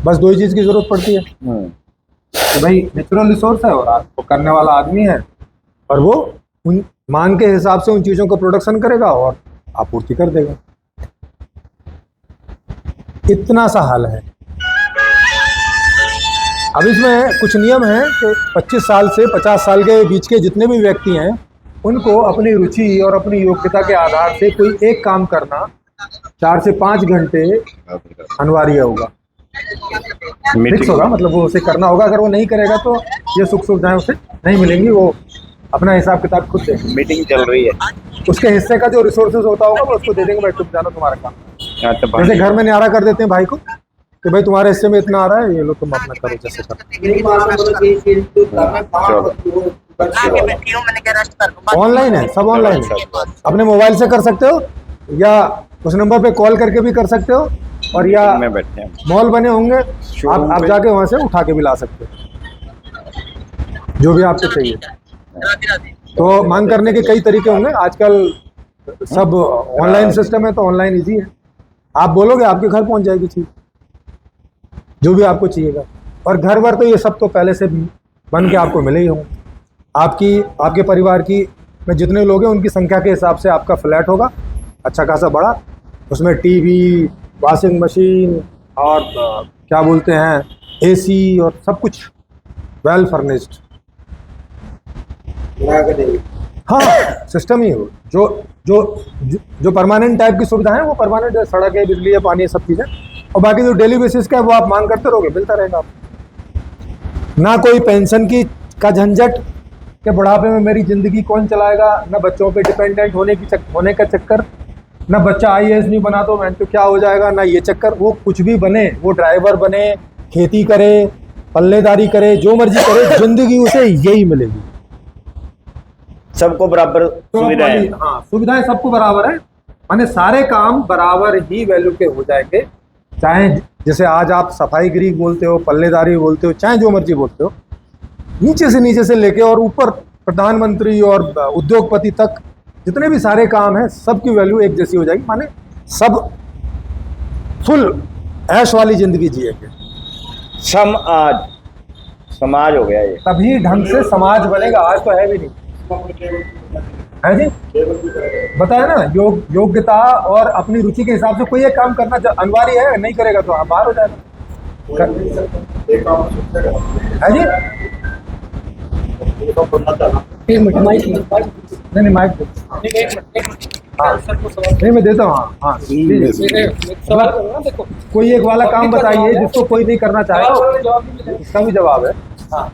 बस दो ही चीज़ की ज़रूरत पड़ती है। तो भाई नेचुरल रिसोर्स है और वो करने वाला आदमी है, और वो उन मांग के हिसाब से उन चीज़ों को प्रोडक्शन करेगा और आपूर्ति कर देगा। इतना सा हाल है। अब इसमें कुछ नियम हैं कि 25 साल से 50 साल के बीच के जितने भी व्यक्ति हैं उनको अपनी रुचि और अपनी योग्यता के आधार से कोई एक काम करना 4 से 5 घंटे अनिवार्य होगा, फिक्स होगा, मतलब वो उसे करना होगा। अगर वो नहीं करेगा तो ये सुख सुविधाएं उसे नहीं मिलेंगी, वो अपना हिसाब किताब खुद देगा। मीटिंग चल रही है, उसके हिस्से का जो रिसोर्सेज होता होगा वो उसको दे देंगे, भाई तुम जानो तुम्हारा काम। जैसे घर में न्यारा कर देते हैं भाई को कि भाई तुम्हारे हिस्से में इतना आ रहा है, ये लो तुम अपना करो जैसे करो। ऑनलाइन है, सब ऑनलाइन है, अपने मोबाइल से कर सकते हो या उस नंबर पे कॉल करके भी कर सकते हो, और या मॉल बने होंगे आप जाके वहां से उठा के भी ला सकते हो जो भी आपको चाहिए। तो मांग करने के कई तरीके होंगे, आजकल सब ऑनलाइन सिस्टम है तो ऑनलाइन इजी है, आप बोलोगे आपके घर पहुंच जाएगी चीज जो भी आपको चाहिएगा। और घर भर तो ये सब तो पहले से बन के आपको मिले ही होंगे। आपके परिवार की में जितने लोग हैं उनकी संख्या के हिसाब से आपका फ्लैट होगा अच्छा खासा बड़ा, उसमें टीवी, वॉशिंग मशीन और क्या बोलते हैं एसी और सब कुछ वेल फर्निश्ड। हाँ सिस्टम ही हो जो परमानेंट टाइप की सुविधा है वो परमानेंट है, सड़क है, बिजली है, पानी है, सब चीज़ें। और बाकी जो डेली बेसिस का है वो आप मांग करते रहोगे, मिलता रहेगा आपको। ना कोई पेंशन का झंझट कि बुढ़ापे में मेरी ज़िंदगी कौन चलाएगा, ना बच्चों पे डिपेंडेंट होने का चक्कर, ना बच्चा IAS नहीं बना तो मैं तो क्या हो जाएगा, ना ये चक्कर। वो कुछ भी बने, वो ड्राइवर बने, खेती करे, पल्लेदारी करे, जो मर्जी करे, ज़िंदगी उसे यही मिलेगी। सबको बराबर सुविधाएं। हाँ सुविधाएं सबको बराबर है, माने सारे काम बराबर ही वैल्यू के हो जाएंगे। चाहे जैसे आज आप सफाईगिरी बोलते हो, पल्लेदारी बोलते हो, चाहे जो मर्जी बोलते हो, नीचे से लेके और ऊपर प्रधानमंत्री और उद्योगपति तक जितने भी सारे काम हैं सबकी वैल्यू एक जैसी हो जाएगी। माने सब फुल ऐश वाली जिंदगी जिएंगे। समाज हो गया ये, तभी ढंग से समाज बनेगा। आज तो है भी नहीं, है जी, बताया ना, योग्यता और अपनी रुचि के हिसाब से कोई एक काम करना अनिवार्य है, नहीं करेगा तो आप बाहर हो जाएगा। है जी, एक मिनट माइक नहीं माइक हाँ नहीं मैं देता हूँ। हाँ लीजिए। सवाल करो ना, देखो कोई एक वाला काम बताइए जिसको कोई नहीं करना चाहेगा, इसका भी जवाब है। हाँ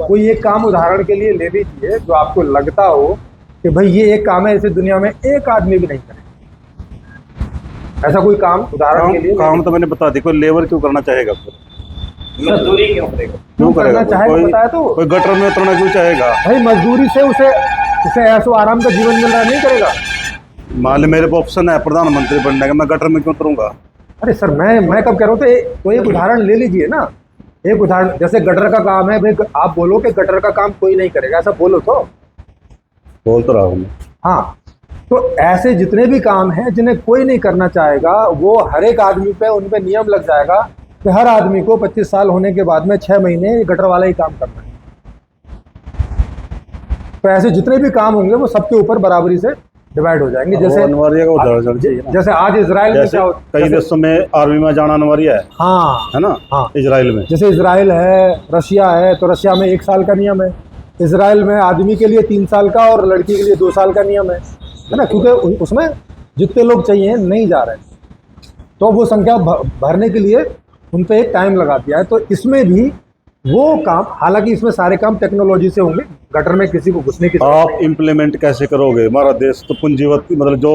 कोई एक काम उदाहरण के लिए ले लीजिए जो आपको लगता हो कि भाई ये एक काम है, इसे दुनिया में एक आदमी भी नहीं करेगा, ऐसा कोई काम उदाहरण के लिए। काम तो मैंने बता दी, कोई लेबर क्यों करना चाहेगा फिर? मजदूरी क्यों करेगा? क्यों करना चाहेगा कोई बताया तो। कोई गटर में उतरना क्यों चाहेगा? भाई मजदूरी से उसे ऐसो आराम का जीवन मिल रहा नहीं करेगा। मान ली मेरे को ऑप्शन है प्रधानमंत्री बनने का, मैं गटर में क्यों उतरूंगा? अरे सर मैं कब कह रहा हूँ, तो एक उदाहरण ले लीजिए ना। एक उदाहरण जैसे गटर का काम है, भाई आप बोलो कि गटर का काम कोई नहीं करेगा, ऐसा बोलो तो। बोल तो रहा हूँ मैं। हाँ तो ऐसे जितने भी काम हैं जिन्हें कोई नहीं करना चाहेगा, वो हर एक आदमी पे उन पे नियम लग जाएगा कि हर आदमी को 25 साल होने के बाद में 6 महीने गटर वाला ही काम करना है। तो ऐसे जितने भी काम होंगे वो सबके ऊपर बराबरी से डिवाइड हो जाएंगे। जैसे अनिवार्य का उदाहरण चाहिए ना। जैसे आज इजराइल में जैसे क्या कई देशों में आर्मी में जाना अनिवार्य है हाँ ना? हाँ इजराइल में जैसे इजराइल है, रशिया है, तो रशिया में 1 साल का नियम है। इजराइल में आदमी के लिए 3 साल का और लड़की के लिए 2 साल का नियम है ना, क्योंकि उसमें जितने लोग चाहिए नहीं जा रहे, तो वो संख्या भरने के लिए उन पे एक टाइम लगा दिया है। तो इसमें भी वो काम, हालांकि इसमें सारे काम टेक्नोलॉजी से होंगे, गटर में किसी को घुसने की आप इम्प्लीमेंट कैसे करोगे? हमारा देश तो पूंजीवत, मतलब जो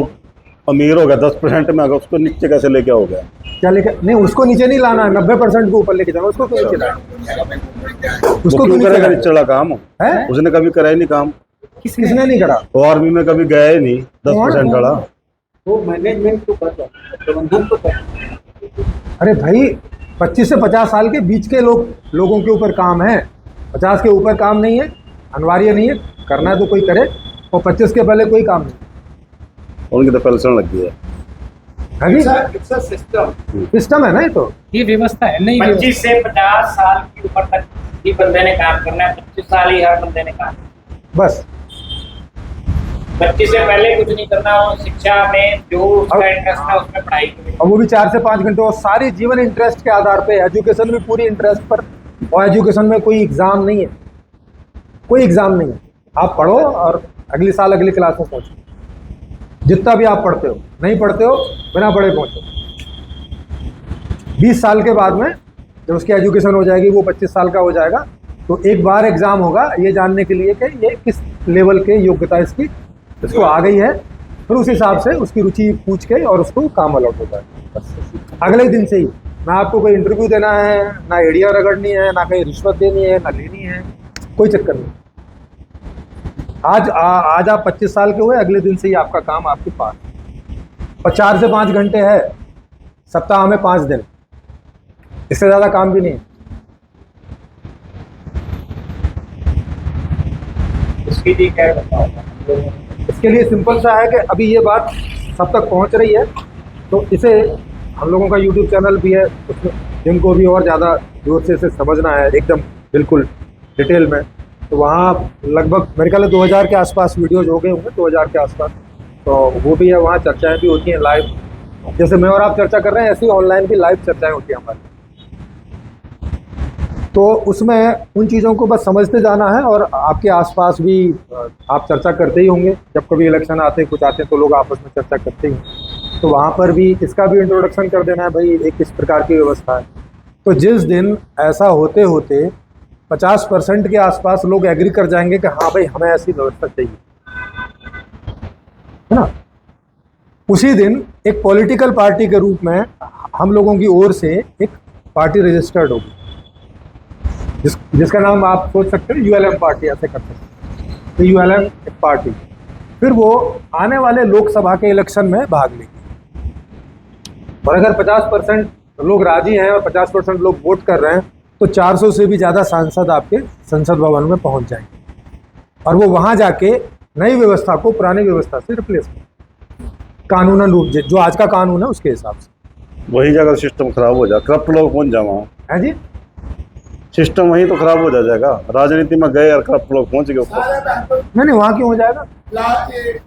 अमीर हो गया 10% में, अगर उसको नीचे कैसे लेके आओगे? क्या लेके नहीं, उसको नीचे नहीं लाना है, 90% को ऊपर लेके जाना, उसको क्यों नीचे लाना? उसको क्यों नीचे करेगा लाना? नीचे वाला काम? है? उसने कभी करा ही नहीं काम, किसने नहीं करा? वो आर्मी में कभी गया ही नहीं 10% वाला। वो मैनेजमेंट तो करता है, प्रबंधन तो करता है। अरे भाई 25 से 50 साल के बीच के लोगों के ऊपर काम है, 50 के ऊपर काम नहीं है, अनिवार्य नहीं है, करना है तो कोई करे, और 25 के पहले कोई काम नहीं। उनकी तो पेंशन लग गई है। सिस्टम है ना, ये व्यवस्था है नहीं? 25 से 50 साल के ऊपर तक ही बंदे ने काम करना है, 25 साल ही हर बंदे ने काम करना है। बस 25 से पहले कुछ नहीं करना, और शिक्षा में जो उसका इंटरेस्ट है उसमें पढ़ाई करें। और वो भी 4 से 5 घंटे, और सारी जीवन इंटरेस्ट के आधार पे, एजुकेशन भी पूरी इंटरेस्ट पर। और एजुकेशन में कोई एग्ज़ाम नहीं है, कोई एग्ज़ाम नहीं है, आप पढ़ो और अगले साल अगली क्लास में पहुँचो, जितना भी आप पढ़ते हो। नहीं पढ़ते हो बिना पढ़े पहुँचो। 20 साल के बाद में जब उसकी एजुकेशन हो जाएगी, वो 25 साल का हो जाएगा, तो एक बार एग्ज़ाम होगा ये जानने के लिए कि ये किस लेवल के योग्यता इसको आ गई है, फिर उस हिसाब से उसकी रुचि पूछ के और उसको काम अलॉट होता है। बस अगले दिन से ही ना आपको कोई इंटरव्यू देना है, ना एडिया रगड़नी है, ना कहीं रिश्वत देनी है, ना लेनी है, कोई चक्कर नहीं। आज आप 25 साल के हुए, अगले दिन से ही आपका काम आपके पास। और 4 से 5 घंटे है सप्ताह में, 5 दिन, इससे ज़्यादा काम भी नहीं है। इसकी भी क्या बताओ? इसके लिए सिंपल सा है कि अभी ये बात सब तक पहुंच रही है, तो इसे हम लोगों का यूट्यूब चैनल भी है, उसमें जिनको भी और ज़्यादा जोर से इसे समझना है एकदम बिल्कुल डिटेल में, तो वहाँ लगभग मेरे ख्याल 2000 के आसपास वीडियोज़ हो गए होंगे, 2000 के आसपास, तो वो भी है। वहाँ चर्चाएँ भी होती हैं लाइव, जैसे मैं और आप चर्चा कर रहे हैं, ऐसी ऑनलाइन भी लाइव चर्चाएँ होती हैं हमारी। तो उसमें उन चीज़ों को बस समझते जाना है, और आपके आसपास भी आप चर्चा करते ही होंगे, जब कभी इलेक्शन आते हैं, कुछ आते हैं, तो लोग आपस में चर्चा करते ही हैं, तो वहाँ पर भी इसका भी इंट्रोडक्शन कर देना है, भाई एक किस प्रकार की व्यवस्था है। तो जिस दिन ऐसा होते होते 50% के आसपास लोग एग्री कर जाएंगे कि हाँ भाई हमें ऐसी व्यवस्था चाहिए, है ना, उसी दिन एक पॉलिटिकल पार्टी के रूप में हम लोगों की ओर से एक पार्टी रजिस्टर्ड होगी, जिसका नाम आप सोच सकते हैं ULM पार्टी, ऐसे कर सकते हैं। तो ULM एक पार्टी, फिर वो आने वाले लोकसभा के इलेक्शन में भाग लेगी, और अगर 50% लोग राजी हैं और 50% लोग वोट कर रहे हैं, तो 400 से भी ज़्यादा सांसद आपके संसद भवन में पहुंच जाएंगे, और वो वहाँ जाके नई व्यवस्था को पुरानी व्यवस्था से रिप्लेस करें, कानूनन रूप से, जो आज का कानून है उसके हिसाब से। वही जगह सिस्टम खराब हो जाए, करप्ट लोग पहुंच जाए वहाँ। है जी, सिस्टम वहीं तो खराब हो जाएगा। राजनीति में गए और खराब लोग पहुंच गए ऊपर। सारे बैंकों नहीं वहाँ क्यों हो जाएगा?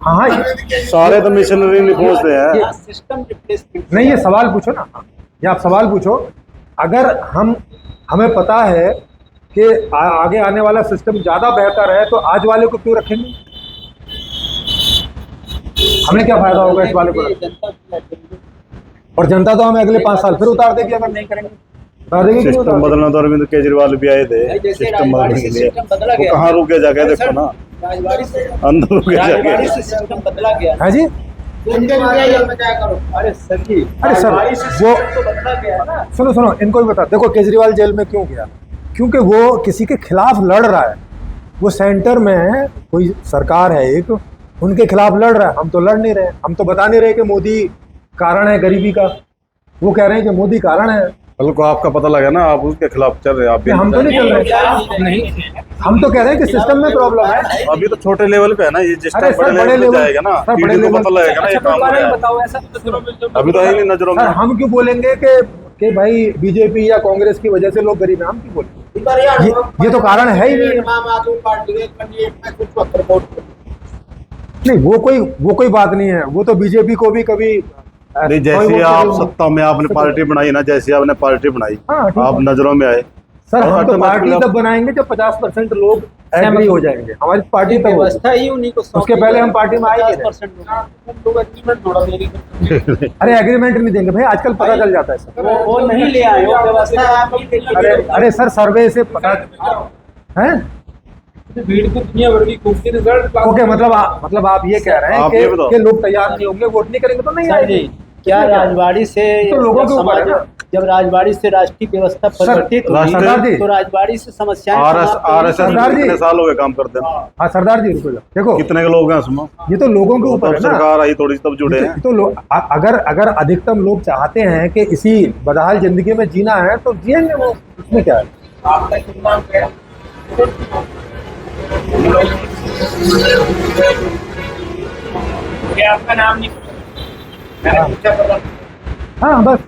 हाँ हाँ सारे तो मिशनरी नहीं पहुंचते हैं। सिस्टम रिप्लेस नहीं, ये सवाल पूछो ना, ये आप सवाल पूछो। अगर हमें पता है कि आगे आने वाला सिस्टम ज़्यादा बेहतर है तो आज वाले को क्यों रखेंगे? हमें क्या फायदा होगा इस वाले को? और जनता तो हमें अगले 5 साल फिर उतार देगी अगर नहीं करेंगे। उतार देगी क्यों? सिस्टम बदलना तो अरविंद केजरीवाल भी आए थे सिस्टम बदलने के लिए। वो कहाँ रुके जाके देखो ना, राजवाड़ी से अंदर रुके राजवाड़ी जाके। से सिस्टम बदला गया। है जी। अरे सर जी, अरे सर वो तो बदला गया ना। सुनो इनको भी बता। देखो केजरीवाल जेल में क्यों गया? क्योंकि वो किसी के खिलाफ लड़ रहा है। वो सेंटर में कोई सरकार है एक, उनके खिलाफ लड़ रहा है। हम तो लड़ नहीं रहे, हम तो बता नहीं रहे कि मोदी कारण है गरीबी का। वो कह रहे हैं कि मोदी कारण है। कल को आपका पता लगा ना, आप उसके खिलाफ चल रहे हैं। आप भी हम तो नहीं चल रहे, नहीं, हम तो कह रहे हैं कि सिस्टम में प्रॉब्लम है। अभी तो छोटे लेवल पे है ना ये। जिस अरे टाइम सर, बड़े बड़े लेवल पे लेवल- जाएगा ना, सर, बड़े पीढ़ी को लेवल- पता लगेगा ना ये अच्छा काम तो हो रहा है। बताओ ऐसा तो अभी तो है ही नहीं नजरों में। सर हम क्यों बोलेंगे कि भाई बीजेपी या कांग्रेस की वजह से लोग गरीब हैं? हम क्यों बोलेंगे? ये तो कारण है ही नहीं। आम आदमी पार्टी के कैंडिडेट में कुछ वक्त वोट नहीं वो कोई बात नहीं है। वो तो बीजेपी को भी कभी नहीं, जैसे आप सत्ता में आपने पार्टी बनाई ना, जैसे आपने पार्टी बनाई, हाँ, ठीक आप है। नजरों में आए। सर हम तो automatically पार्टी आप- तब बनाएंगे जब 50% लोग एग्री हो जाएंगे। हमारी पार्टी तब होगी। व्यवस्था ही उन्हीं को उसके पहले हम पार्टी में आए ही नहीं। 50% लोग एग्रीमेंट जोड़ा मेरी अरे एग्रीमेंट नहीं देंगे भाई, आजकल पता चल जाता है सर। वो नहीं ले आए, वो व्यवस्था आप ही के लिए। अरे सर सर्वे से पता है। भीड़ को दुनिया भर की खूबी रिजल्ट ओके मतलब आप ये कह रहे हैं आप ये बताओ। कि लोग तैयार नहीं होंगे, वोट नहीं करेंगे तो नहीं सर जी, आएंगे। क्या राजवाड़ी से तो लोगों के ऊपर है ना। जब राजवाड़ी से राष्ट्रीय व्यवस्था परिवर्तित सरदार जी, हुई तो राजवाड़ी से समस्याएं आरएसएस सरदार जी। कितने साल हो गए काम करते हैं? हाँ सरदार जी रुको जरा। देखो कितने के लोग हैं उसमें? ये तो लोगों के ऊपर तब है ना। सरकार आई थोड़ी तब जुड़े हैं। तो अगर अधिकतम लोग चाहते हैं कि इसी बदहाल जिंदगी में जीना है तो जिएंगे वो, उसमें क्या है। क्या आपका नाम नहीं पता? मैंने पूछा पता, हाँ बस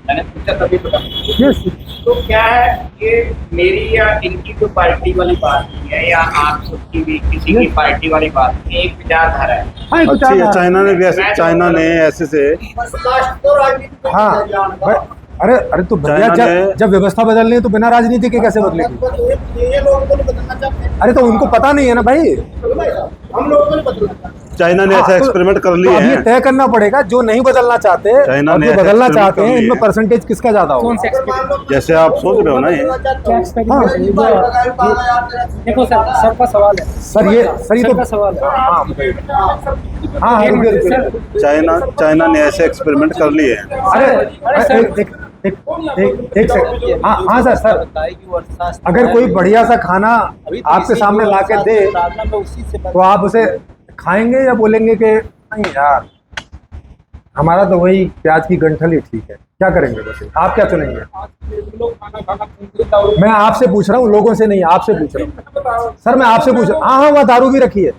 मैंने पूछा तभी पता। यस। तो क्या है ये मेरी या इनकी तो पार्टी वाली बात नहीं है, या आप सबकी भी किसी की पार्टी वाली बात नहीं है, एक विचारधारा है। हाँ ये तो अच्छी है। चाहता है। चाइना ने ऐसे से हाँ अरे तो भैया चाइना ने- जब व्यवस्था बदलनी है तो बिना राजनीति के कैसे बदलेगी? ये लोग को नहीं बदलना चाहते, अरे तो उनको पता नहीं है ना भाई। हम लोगों को नहीं बदलना चाहते। चाइना ने ऐसा हाँ, तो- एक्सपेरिमेंट कर तो लिए अब ये हैं। तय करना पड़ेगा जो नहीं बदलना चाहते चाइना और ने जो ऐसा बदलना experiment चाहते कर हैं लिए इनमें हैं। परसेंटेज किसका ज्यादा होगा? कौन से एक्सपेरिमेंट? जैसे आप सोच रहे हो ना ये, क्या एक्सपेरिमेंट? देखो सर का सवाल है। सर ये सर का सवाल है। हाँ बताइए। हाँ एक रुकिए, मिनट, रुकिए। सर। चाइना ने ऐसे एक्सपेरिमेंट कर लिए हैं। अरे सर। एक सेकंड। हाँ सर अगर कोई बढ़िया सा खाना आपके सामने ला के दे तो आप उसे खाएंगे या बोलेंगे कि नहीं यार हमारा तो वही प्याज की गंठल ही ठीक है? क्या करेंगे वैसे? आप क्या चुनेंगे? मैं आपसे पूछ रहा हूँ, लोगों से नहीं, आपसे पूछ रहा हूँ। सर मैं आपसे पूछ रहा हूँ। हाँ वहाँ दारू भी रखी है।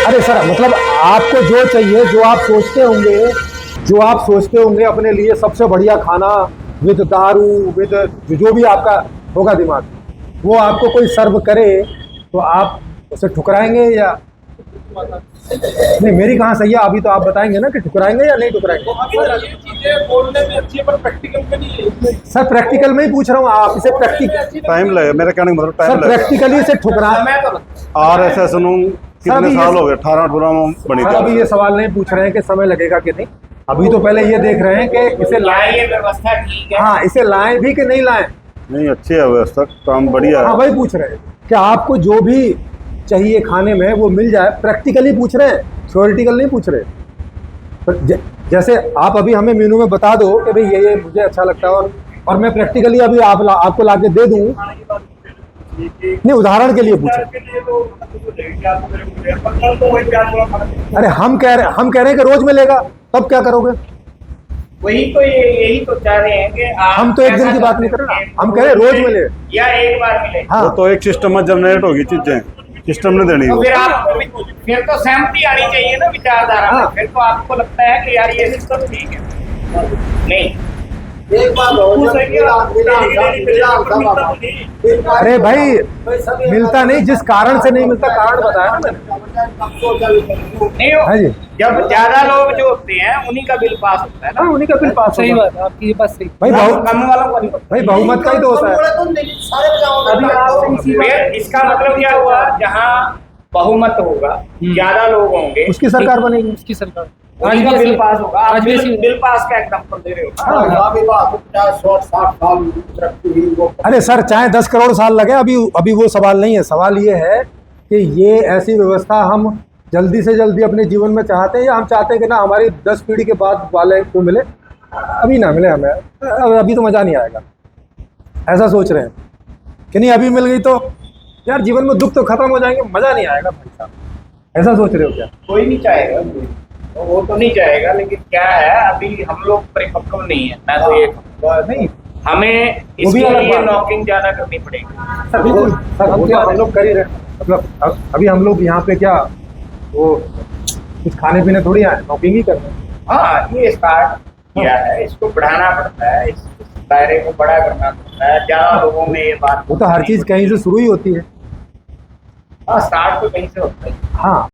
अरे सर मतलब आपको जो चाहिए, जो आप सोचते होंगे अपने लिए सबसे बढ़िया खाना विद दारू विद जो भी आपका होगा दिमाग, वो आपको कोई सर्व करे तो आप उसे ठुकराएंगे या नहीं? मेरी कहाँ सही है? अभी तो आप बताएंगे ना कि ठुकराएंगे या नहीं ठुकराएंगे। ये चीजें बोलने में अच्छी है पर प्रैक्टिकल में नहीं है। सर प्रैक्टिकल में ही पूछ रहा हूँ, आप इसे प्रैक्टिकल टाइम लगेगा, मेरे कहने का मतलब सर टाइम लगेगा। प्रैक्टिकली इसे ठुकरा। आरएसएस कितने अभी साल ये- हो गए? 18 में बनी सर अभी थी। ये सवाल नहीं पूछ रहे हैं कि समय लगेगा कि नहीं, अभी तो पहले ये देख रहे हैं कि इसे क्या लाएं। ये व्यवस्था ठीक है? हाँ इसे लाएं भी कि नहीं लाएं। नहीं, अच्छी है व्यवस्था, काम बढ़िया हाँ है। वही पूछ रहे हैं कि आपको जो भी चाहिए खाने में वो मिल जाए। प्रैक्टिकली पूछ रहे हैं, थ्योरेटिकल नहीं पूछ रहे। पर जैसे आप अभी हमें मेनू में बता दो कि भाई ये मुझे अच्छा लगता है और मैं प्रैक्टिकली अभी आपको लाके दे दूं। नहीं उदाहरण के लिए पूछे। अरे हम कह रहे हैं कि रोज मिलेगा, तब क्या करोगे? वही तो यही तो चाह रहे हैं कि आप हम तो एक दिन ऐसा की बात नहीं कर रहे ना, हम कह रहे हैं रोज मिले। या एक बार मिले। हाँ वो तो एक सिस्टम में जनरेट होगी चीजें, सिस्टम ने देनी तो हो। फिर आपको फिर तो सहमति आनी चाहिए ना विचारधारा में। हाँ। फिर तो आपको लगता है कि यार ये सिस्टम ठीक है। नहीं एक बात हो अरे भाई मिलता नहीं, जिस कारण से नहीं मिलता कारण बताया ना मैंने। नहीं हाँ जी, जब ज्यादा लोग जो होते हैं उन्हीं का बिल पास होता है ना। हाँ उन्हीं का बिल पास सही होगा। बात है आपकी, ये बात सही। भाई कम वालों का नहीं होता। भाई बहुमत का ही तो होता है। अभी आपसे इसी बात- फिर इसका मतलब क्या हुआ, जहाँ बहुमत होगा, ज्यादा लोग होंगे, उसकी सरकार बनेगी। उसकी सरकार उन्हीं का भी बिल ऐसी- पास होगा। आप आज भी ऐसी- बिल पास का एग्जाम्पल दे रहे हो। अरे सर चाहे 10 करोड़ साल लगे, अभी वो सवाल नहीं है। सवाल ये है कि ये ऐसी व्यवस्था हम जल्दी से जल्दी अपने जीवन में चाहते हैं, या हम चाहते हैं कि ना हमारी 10 पीढ़ी के बाद वाले को मिले, अभी ना मिले हमें, अभी तो मज़ा नहीं आएगा, ऐसा सोच रहे हैं कि नहीं अभी मिल गई तो यार जीवन में दुख तो खत्म हो जाएंगे, मज़ा नहीं आएगा भाई साहब, ऐसा सोच रहे हो क्या? कोई नहीं चाहेगा, वो तो नहीं चाहेगा, लेकिन क्या है अभी हम लोग परिपक्व नहीं है। मैं तो ये नहीं हमें वो भी इसके अलग लिए बात है। नॉकिंग ज्यादा करनी पड़ेगी। सर बिल्कुल सर, वो तो हम लोग कर ही रहे हैं। मतलब अभी हम लोग यहाँ पे क्या वो कुछ खाने पीने थोड़ी आए, नॉकिंग ही कर रहे हैं। हाँ, ये स्टार्ट किया है, इसको बढ़ाना पड़ता है, इस दायरे को बड़ा करना पड़ता है, ज्यादा लोगों में ये बात। वो तो हर चीज़ कहीं से शुरू ही होती है। हाँ, स्टार्ट तो कहीं से होता है। हाँ